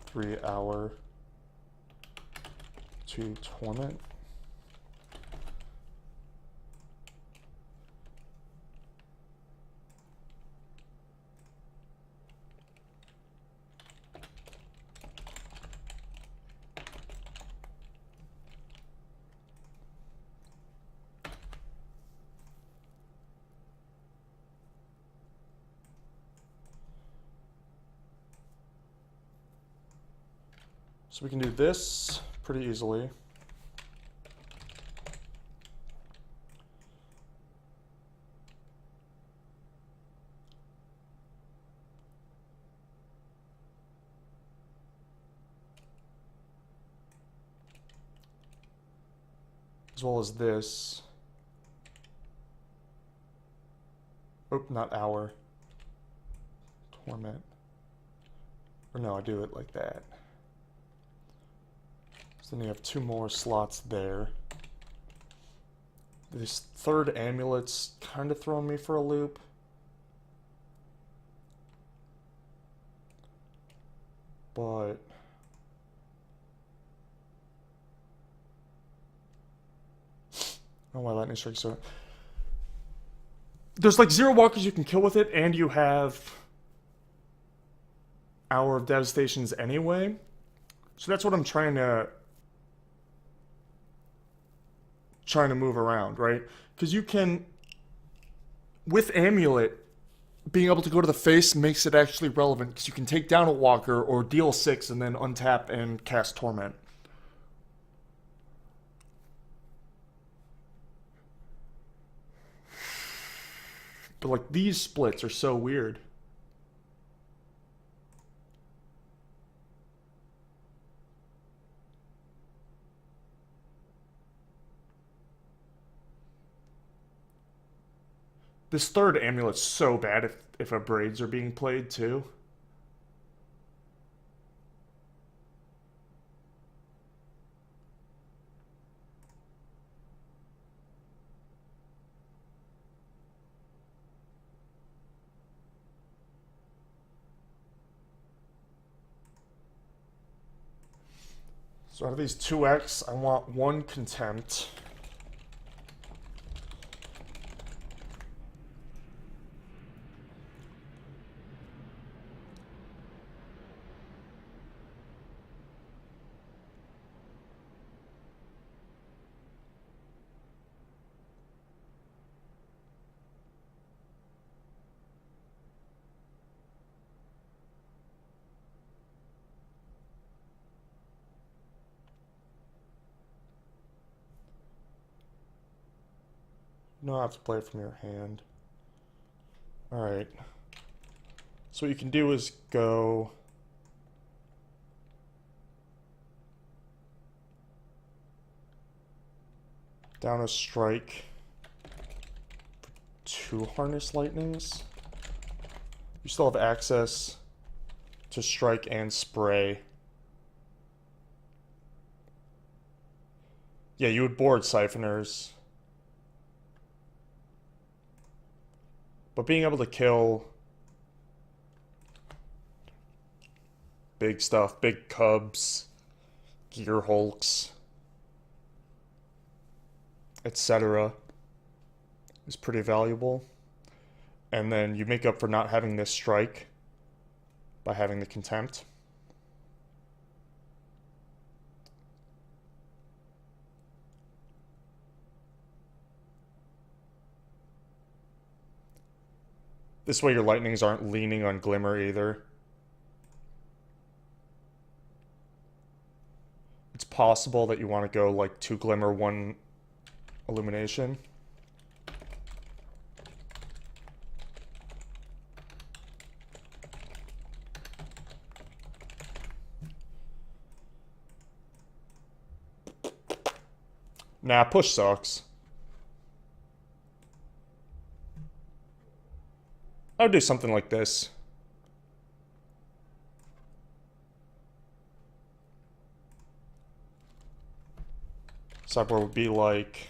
3 hour, 2 torment. So we can do this pretty easily. As well as this. Oh, not hour. Torment. Or no, I do it like that. So then you have 2 more slots there. This 3rd amulet's kind of throwing me for a loop. But oh, my lightning strike. So there's like 0 walkers you can kill with it, and you have Hour of Devastations anyway. So that's what I'm trying to move around, right? Because you can, with Amulet, being able to go to the face makes it actually relevant, because you can take down a walker or deal 6 and then untap and cast Torment. But like, these splits are so weird. This 3rd amulet's so bad if abrades are being played too. So out of these 2x, I want 1 contempt. You don't have to play it from your hand. Alright. So what you can do is go... down a strike for 2 Harness Lightnings. You still have access to strike and spray. Yeah, you would board Siphoners. But being able to kill big stuff, big cubs, gear hulks, etc. is pretty valuable. And then you make up for not having this strike by having the contempt. This way your lightnings aren't leaning on Glimmer either. It's possible that you want to go like 2 Glimmer, 1 Illumination. Nah, push sucks. I would do something like this. Sideboard would be like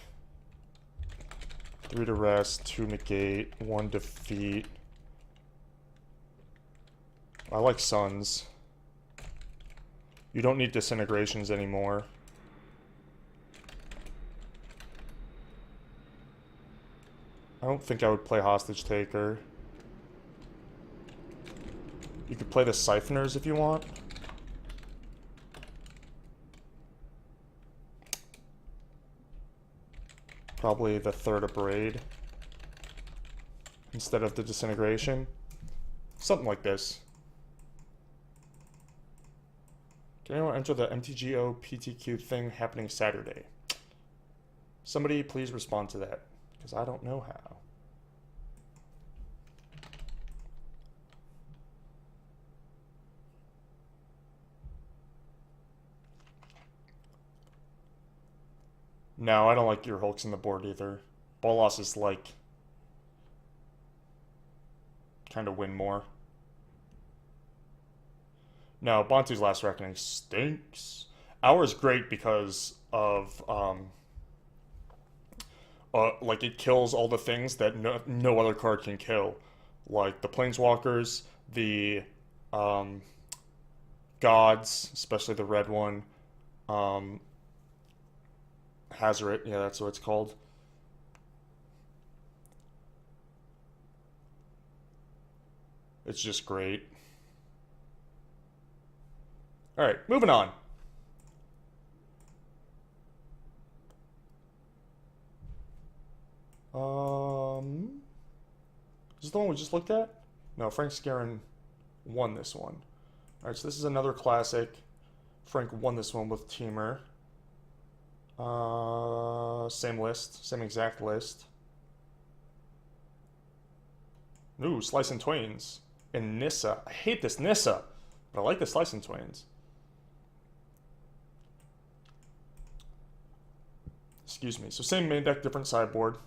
3 to rest, 2 negate, 1 defeat. I like Suns. You don't need Disintegrations anymore. I don't think I would play Hostage Taker. You could play the Siphoners if you want. Probably the 3rd Abrade instead of the Disintegration. Something like this. Can anyone enter the MTGO PTQ thing happening Saturday? Somebody please respond to that, because I don't know how. No, I don't like your Hulks in the board either. Bolas is like... kind of win more. No, Bantu's Last Reckoning stinks. Ours great because of, like, it kills all the things that no other card can kill. Like, the Planeswalkers, the, Gods, especially the red one, Hazoret, yeah, that's what it's called. It's just great. Alright, moving on. Is this the one we just looked at? No, Frank Scarron won this one. Alright, so this is another classic. Frank won this one with Teamer. Same list, same exact list. Ooh, Slice and Twains. And Nissa. I hate this Nissa, but I like the Slice and Twains. Excuse me. So same main deck, different sideboard.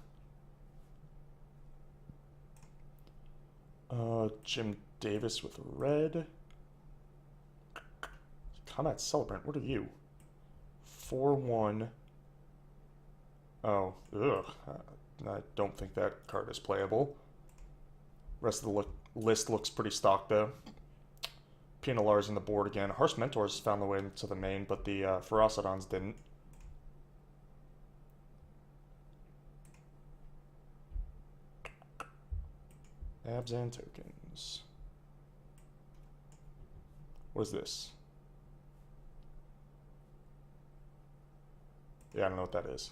Jim Davis with red. Combat Celebrant, what are you? 4-1. Oh, ugh. I don't think that card is playable. Rest of the list looks pretty stock though. Pinalar's in the board again. Harsh Mentors found the way into the main, but the Ferocidons didn't. Abzan tokens. What is this? Yeah, I don't know what that is.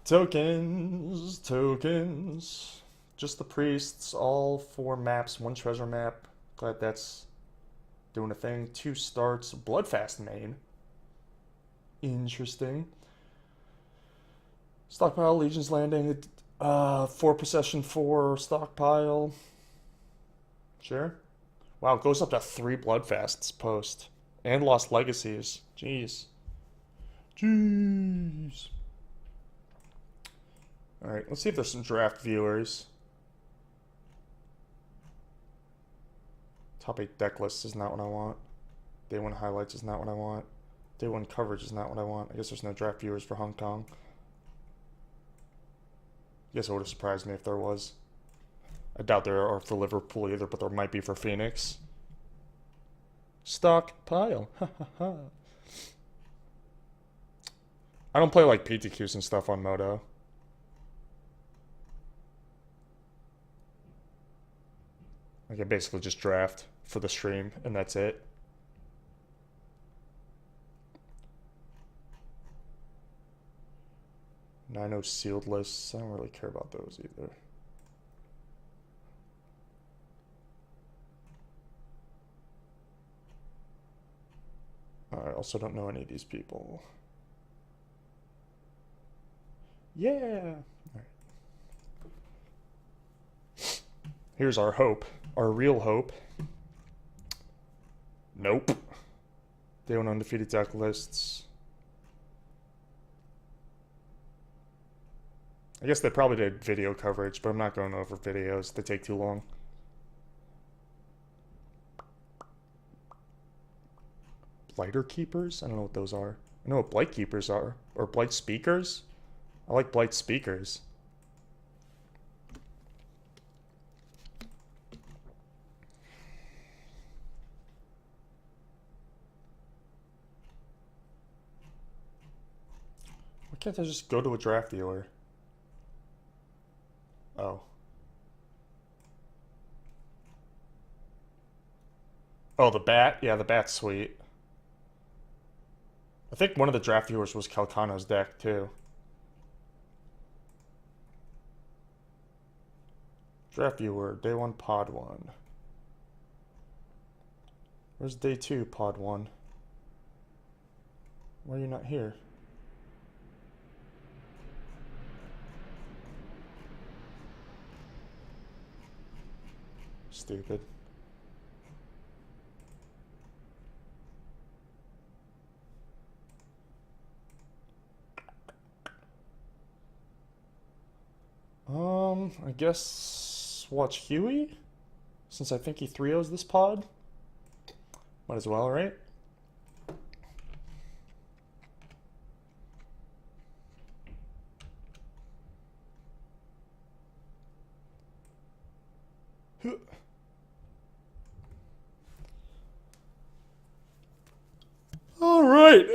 Tokens, tokens. Just the priests, all 4 maps, 1 treasure map. Glad that's doing a thing. 2 starts, Bloodfast main. Interesting. Stockpile, Legion's Landing, 4 Procession 4, Stockpile. Sure. Wow, it goes up to 3 Bloodfasts post. And Lost Legacies. Jeez. Jeez. Alright, let's see if there's some draft viewers. Top 8 deck list is not what I want. Day 1 highlights is not what I want. Day 1 coverage is not what I want. I guess there's no draft viewers for Hong Kong. I guess it would have surprised me if there was. I doubt there are for Liverpool either, but there might be for Phoenix. Stockpile. I don't play like PTQs and stuff on Moto. Like I basically just draft for the stream and that's it. Nino sealed lists. I don't really care about those either. I also don't know any of these people. Yeah. All right. Here's our hope. Our real hope. Nope. Day 1 undefeated deck lists. I guess they probably did video coverage, but I'm not going over videos. They take too long. Blighter Keepers? I don't know what those are. I know what Blight Keepers are. Or Blight Speakers? I like Blight Speakers. Why can't I just go to a draft viewer? Oh. Oh, the bat? Yeah, the bat's sweet. I think one of the draft viewers was Calcano's deck, too. Draft viewer, day 1, pod 1. Where's day 2, pod 1? Why are you not here? Stupid. I guess watch Huey? Since I think he 3-0s this pod. Might as well, right? Alright.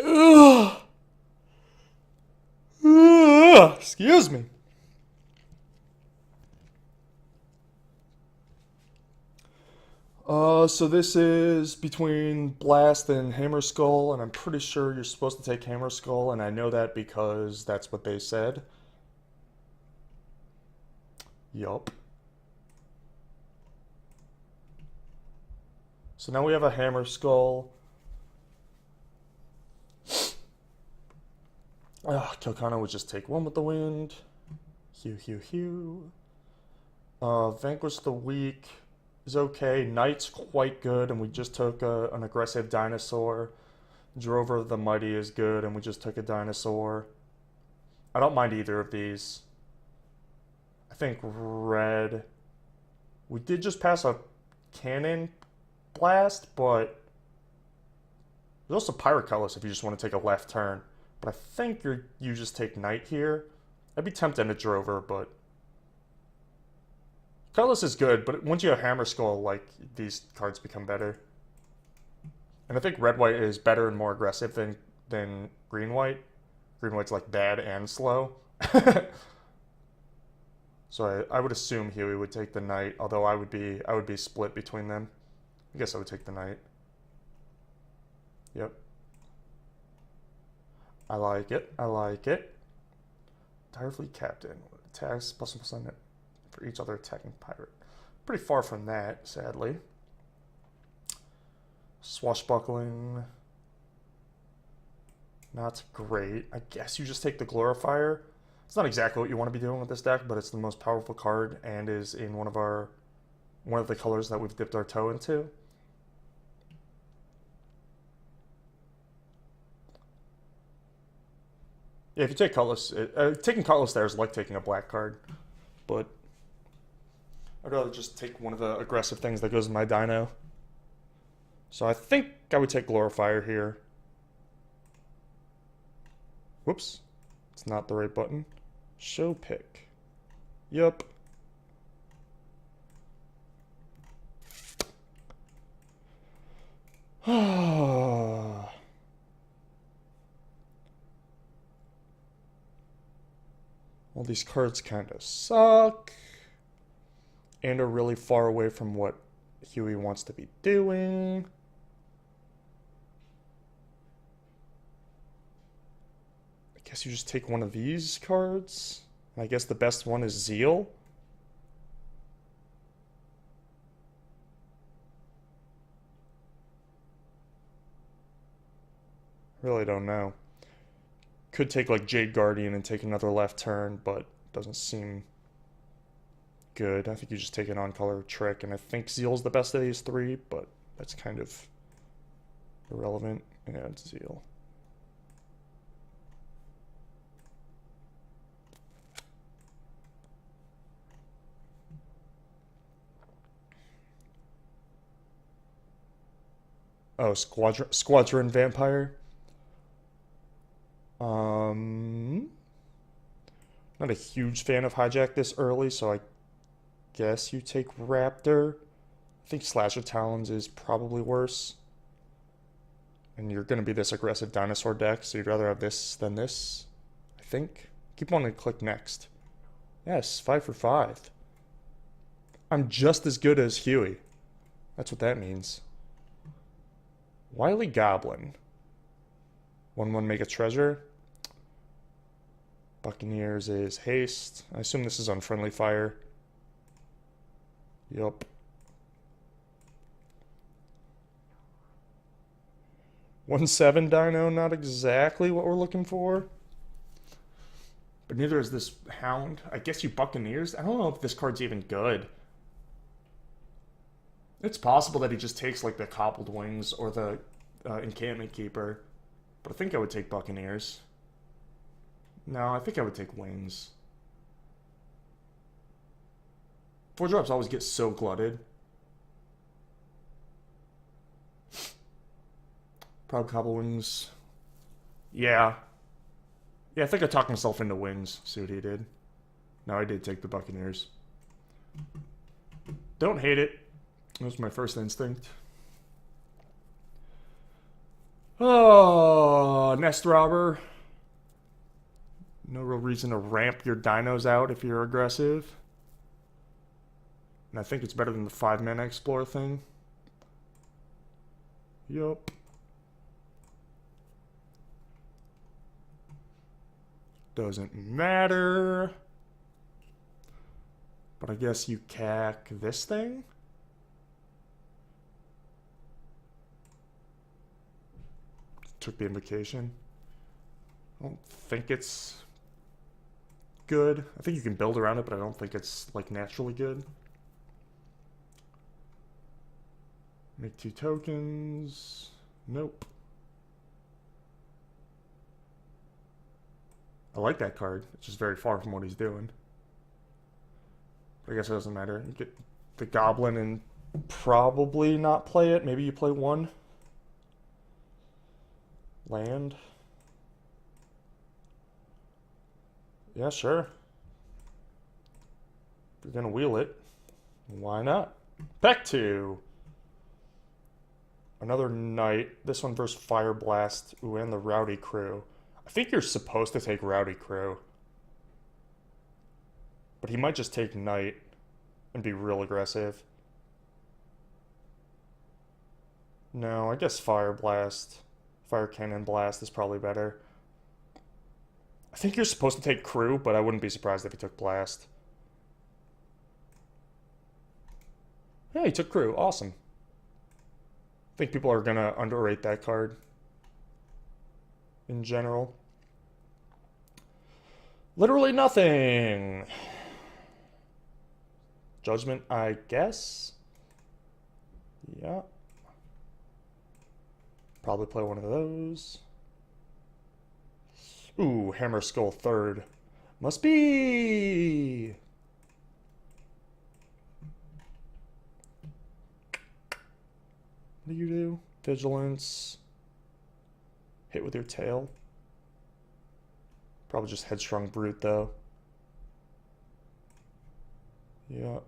Excuse me. So this is between Blast and Hammer Skull, and I'm pretty sure you're supposed to take Hammer Skull, and I know that because that's what they said. Yup. So now we have a Hammer Skull. Kilkana would just take 1 with the wind. Hew. Vanquish the Weak is okay. Knight's quite good, and we just took an aggressive dinosaur. Drover the Mighty is good, and we just took a dinosaur. I don't mind either of these. I think red. We did just pass a cannon blast, but there's also Pirate Cutlass if you just want to take a left turn. But I think you just take Knight here. I'd be tempted to Drover, but Cutlass is good, but once you have Hammer Skull, like, these cards become better. And I think Red-White is better and more aggressive than Green-White. Green-White's, like, bad and slow. So I would assume Huey would take the Knight, although I would be split between them. I guess I would take the Knight. Yep. I like it. Direfleet Captain. Attacks +1% for each other attacking pirate. Pretty far from that, sadly. Swashbuckling. Not great. I guess you just take the Glorifier. It's not exactly what you want to be doing with this deck, but it's the most powerful card and is in one of the colors that we've dipped our toe into. Yeah, if you take colorless, taking colorless there is like taking a black card, but I'd rather just take one of the aggressive things that goes in my Dino. So I think I would take Glorifier here. Whoops, it's not the right button. Show pick. Yup. All these cards kind of suck and are really far away from what Huey wants to be doing. I guess you just take one of these cards. I guess the best one is Zeal. Really don't know. Could take like Jade Guardian and take another left turn, but doesn't seem good. I think you just take an on-color trick, and I think Zeal's the best of these three, but that's kind of irrelevant. Yeah, it's Zeal. Oh, Squadron Vampire. Not a huge fan of Hijack this early, so I guess you take Raptor. I think Slasher Talons is probably worse. And you're going to be this aggressive dinosaur deck, so you'd rather have this than this, I think. Keep wanting to click next. Yes, 5 for 5. I'm just as good as Huey. That's what that means. Wily Goblin. 1/1 make a treasure. Buccaneers is haste. I assume this is unfriendly fire. Yup. 1/7 Dino, not exactly what we're looking for. But neither is this Hound. I guess you Buccaneers. I don't know if this card's even good. It's possible that he just takes like the Cobbled Wings or the Encampment Keeper. But I think I would take Buccaneers. No, I think I would take Wings. 4-drops always get so glutted. Probably Cobble Wings. Yeah. Yeah, I think I talked myself into Wings. See what he did. No, I did take the Buccaneers. Don't hate it. That was my first instinct. Oh, Nest Robber. No real reason to ramp your dinos out if you're aggressive. And I think it's better than the 5-mana Explore thing. Yup. Doesn't matter. But I guess you cack this thing? Took the invocation. I don't think it's good. I think you can build around it, but I don't think it's like naturally good. Make 2 tokens. Nope. I like that card. It's just very far from what he's doing. But I guess it doesn't matter. You get the Goblin and probably not play it. Maybe you play 1. Land. Yeah, sure. If you're gonna wheel it, why not? Back to another Knight. This one versus Fire Blast. Ooh, and the Rowdy Crew. I think you're supposed to take Rowdy Crew. But he might just take Knight and be real aggressive. No, I guess Fire Blast. Fire Cannon Blast is probably better. I think you're supposed to take Crew, but I wouldn't be surprised if he took Blast. Yeah, he took Crew. Awesome. I think people are going to underrate that card in general. Literally nothing. Judgment, I guess. Yeah. Probably play one of those. Ooh, Hammer Skull third. Must be. What do you do? Vigilance. Hit with your tail. Probably just Headstrong Brute, though. Yeah.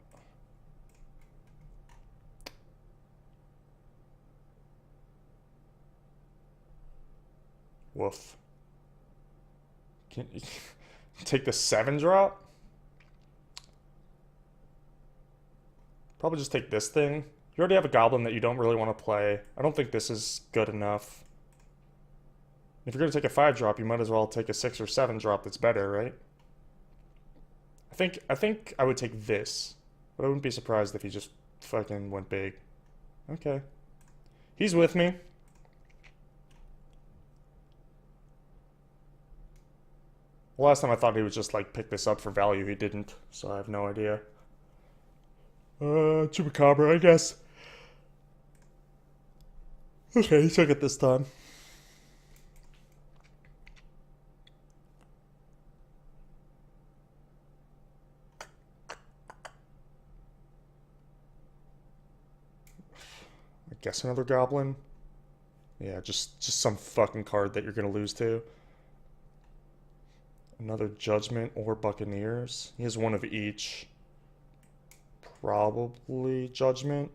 Woof. Can you take the 7-drop? Probably just take this thing. You already have a goblin that you don't really want to play. I don't think this is good enough. If you're going to take a 5-drop, you might as well take a 6 or 7-drop that's better, right? I think I would take this. But I wouldn't be surprised if he just fucking went big. Okay. He's with me. Last time I thought he would just like pick this up for value. He didn't, so I have no idea. Chupacabra, I guess. Okay, he took it this time. I guess another goblin. Yeah, just some fucking card that you're gonna lose to. Another Judgment or Buccaneers. He has one of each. Probably Judgment.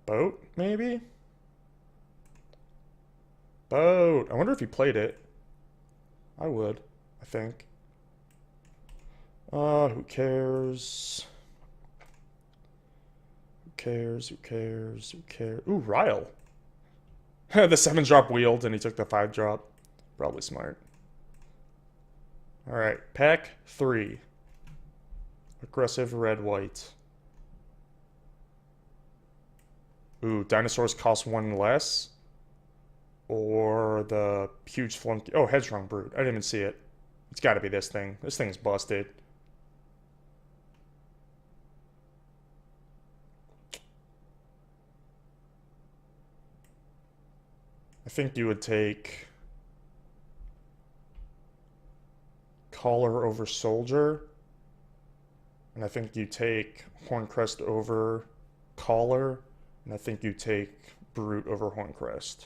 Boat, maybe? Boat. I wonder if he played it. I would, I think. Who cares? Who cares? Who cares? Who cares? Ooh, Ryle. The 7-drop wheeled and he took the 5-drop. Probably smart. Alright, pack 3. Aggressive red-white. Ooh, dinosaurs cost 1 less. Or the huge flunky. Oh, Headstrong Brute. I didn't even see it. It's gotta be this thing. This thing's busted. I think you would take Collar over Soldier. And I think you take Horncrest over Collar. And I think you take Brute over Horncrest.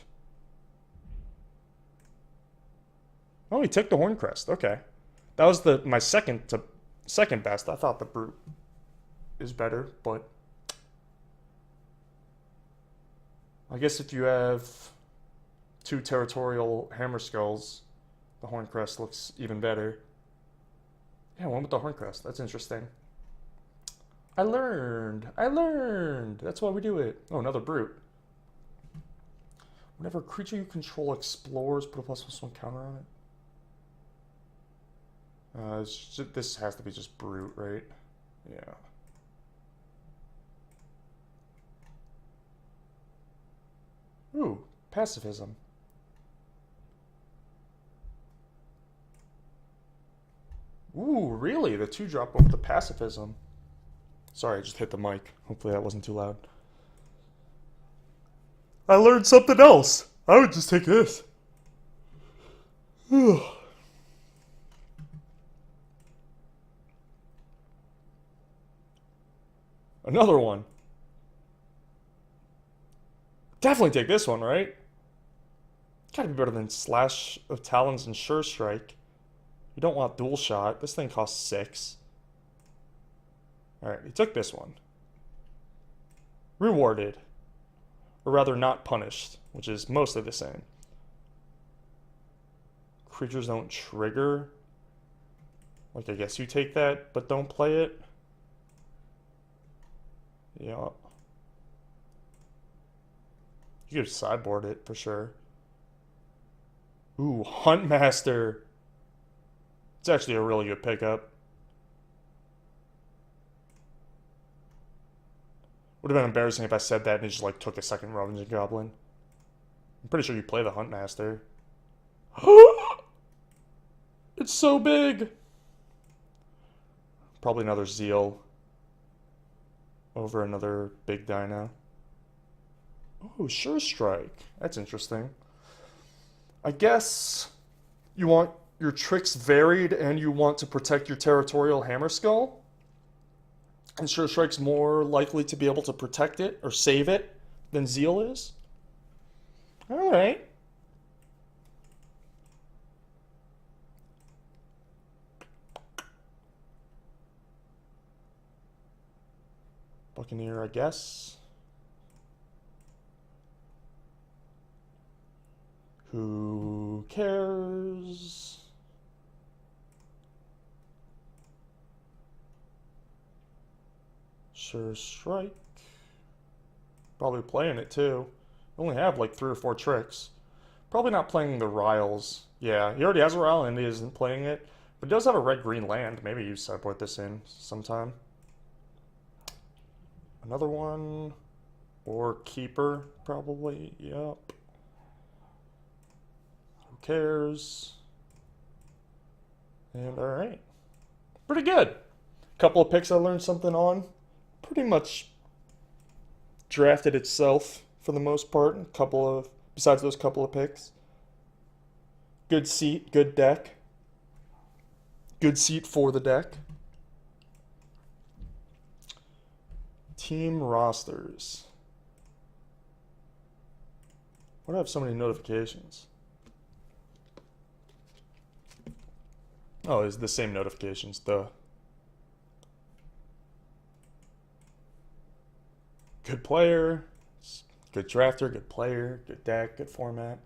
Oh, he took the Horncrest. Okay. That was my second best. I thought the Brute is better, but I guess if you have 2 territorial Hammer Skulls, the Horncrest looks even better. Yeah, one with the Horncrest. That's interesting. I learned. I learned. That's why we do it. Oh, another Brute. Whenever a creature you control explores, put a +1/+1 counter on it. This has to be just Brute, right? Yeah. Ooh, pacifism. Ooh, really? The 2-drop over the pacifism. Sorry, I just hit the mic. Hopefully that wasn't too loud. I learned something else. I would just take this. Another one. Definitely take this one, right? Gotta be better than Slash of Talons and Sure Strike. You don't want Dual Shot. This thing costs 6. Alright, he took this one. Rewarded. Or rather, not punished, which is mostly the same. Creatures don't trigger. Like, I guess you take that, but don't play it. Yeah. You could sideboard it, for sure. Ooh, Huntmaster. It's actually a really good pickup. Would have been embarrassing if I said that and he just like took a second Ravaging Goblin. I'm pretty sure you play the Huntmaster. It's so big! Probably another Zeal over another big dino. Oh, Sure Strike. That's interesting. I guess you want your tricks varied and you want to protect your territorial Hammerskull. And Sure Strike's more likely to be able to protect it or save it than Zeal is. Alright. Buccaneer, I guess. Who cares? Sure Strike. Probably playing it too. Only have like 3 or 4 tricks. Probably not playing the Riles. Yeah, he already has a Ryle and he isn't playing it. But he does have a red-green land. Maybe you sideboard this in sometime. Another one. Or Keeper, probably. Yep. Who cares? And alright. Pretty good. Couple of picks I learned something on. Pretty much drafted itself for the most part. Besides those couple of picks. Good seat, good deck. Good seat for the deck. Team rosters. Why do I have so many notifications? Oh, it's the same notifications, duh. Good player, good drafter, good player, good deck, good format,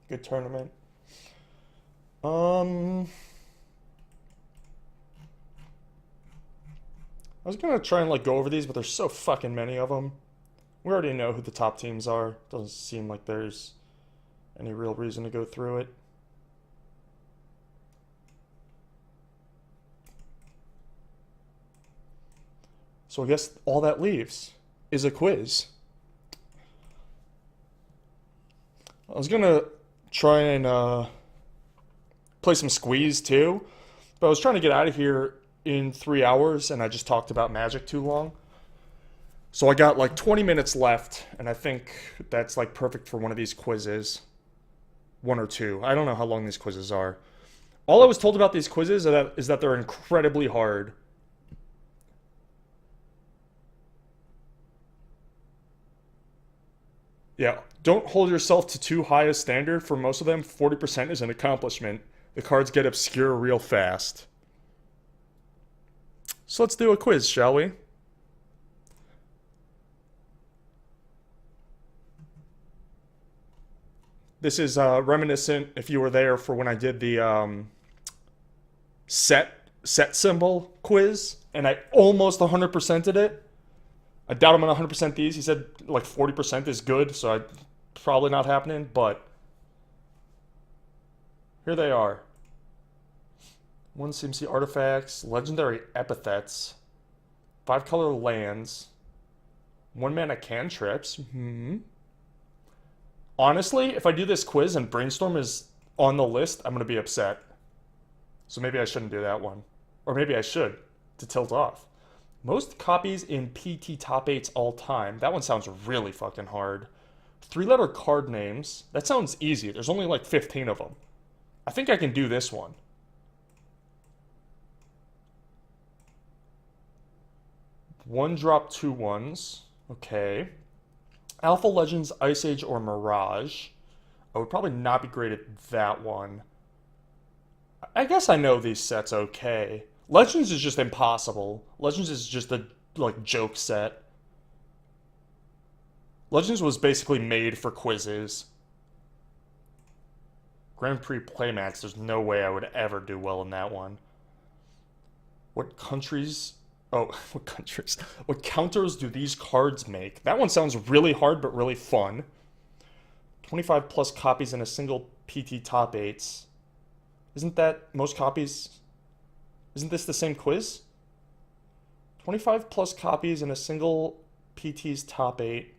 good tournament. I was gonna try and like go over these, but there's so fucking many of them. We already know who the top teams are. Doesn't seem like there's any real reason to go through it. So I guess all that leaves is a quiz. I was gonna try and play some Squeeze too, but I was trying to get out of here in 3 hours and I just talked about Magic too long. So I got like 20 minutes left and I think that's like perfect for one of these quizzes. 1 or 2. I don't know how long these quizzes are. All I was told about these quizzes is that they're incredibly hard. Yeah, don't hold yourself to too high a standard. For most of them, 40% is an accomplishment. The cards get obscure real fast. So let's do a quiz, shall we? This is reminiscent, if you were there, for when I did the set symbol quiz, and I almost 100%ed it. I doubt I'm gonna 100% these. He said like 40% is good, so I probably not happening, but here they are. 1 CMC artifacts, legendary epithets, 5-color lands, 1-mana cantrips. Honestly, if I do this quiz and Brainstorm is on the list, I'm gonna be upset. So maybe I shouldn't do that one. Or maybe I should, to tilt off. Most copies in PT Top 8s all time. That one sounds really fucking hard. 3-letter card names. That sounds easy. There's only like 15 of them. I think I can do this one. One drop, 2 ones. Okay. Alpha Legends, Ice Age, or Mirage. I would probably not be great at that one. I guess I know these sets okay. Legends is just impossible. Legends is just a, like, joke set. Legends was basically made for quizzes. Grand Prix Playmax, there's no way I would ever do well in that one. What countries... Oh, what countries? What counters do these cards make? That one sounds really hard, but really fun. 25 plus copies in a single PT Top 8s. Isn't that most copies... Isn't this the same quiz? 25 plus copies in a single PT's top 8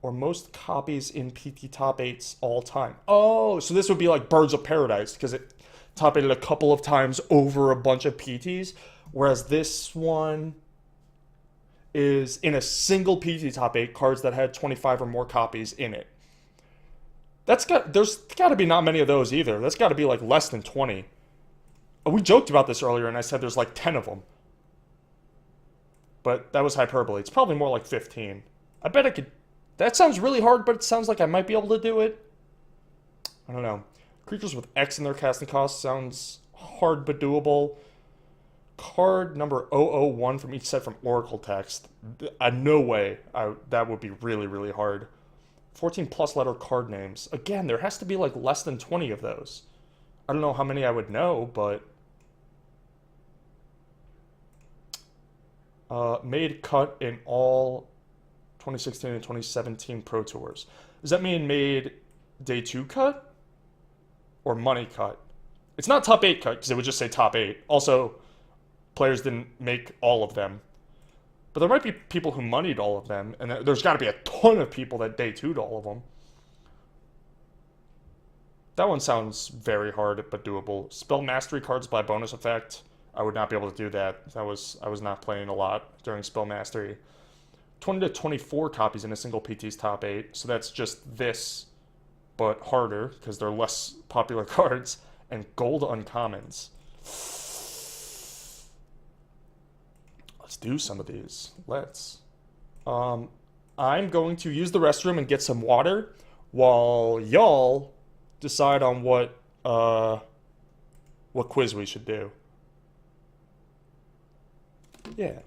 or most copies in PT top 8's all time. Oh, so this would be like Birds of Paradise because it top 8'd a couple of times over a bunch of PTs, whereas this one is in a single PT top 8 cards that had 25 or more copies in it. There's got to be not many of those either. That's got to be like less than 20. We joked about this earlier and I said there's like 10 of them. But that was hyperbole. It's probably more like 15. I bet I could... That sounds really hard, but it sounds like I might be able to do it. I don't know. Creatures with X in their casting cost sounds hard but doable. Card number 001 from each set from Oracle Text. No way. That would be really, really hard. 14 plus letter card names. Again, there has to be like less than 20 of those. I don't know how many I would know, but... made cut in all 2016 and 2017 Pro Tours. Does that mean made day 2 cut? Or money cut? It's not top 8 cut, because it would just say top 8. Also, players didn't make all of them. But there might be people who moneyed all of them, and there's got to be a ton of people that day 2'd all of them. That one sounds very hard, but doable. Spell mastery cards by bonus effect. I would not be able to do that. I was not playing a lot during Spell Mastery. 20 to 24 copies in a single PT's top 8. So that's just this, but harder, because they're less popular cards. And gold uncommons. Let's do some of these. Let's. I'm going to use the restroom and get some water, while y'all decide on what quiz we should do. Yeah.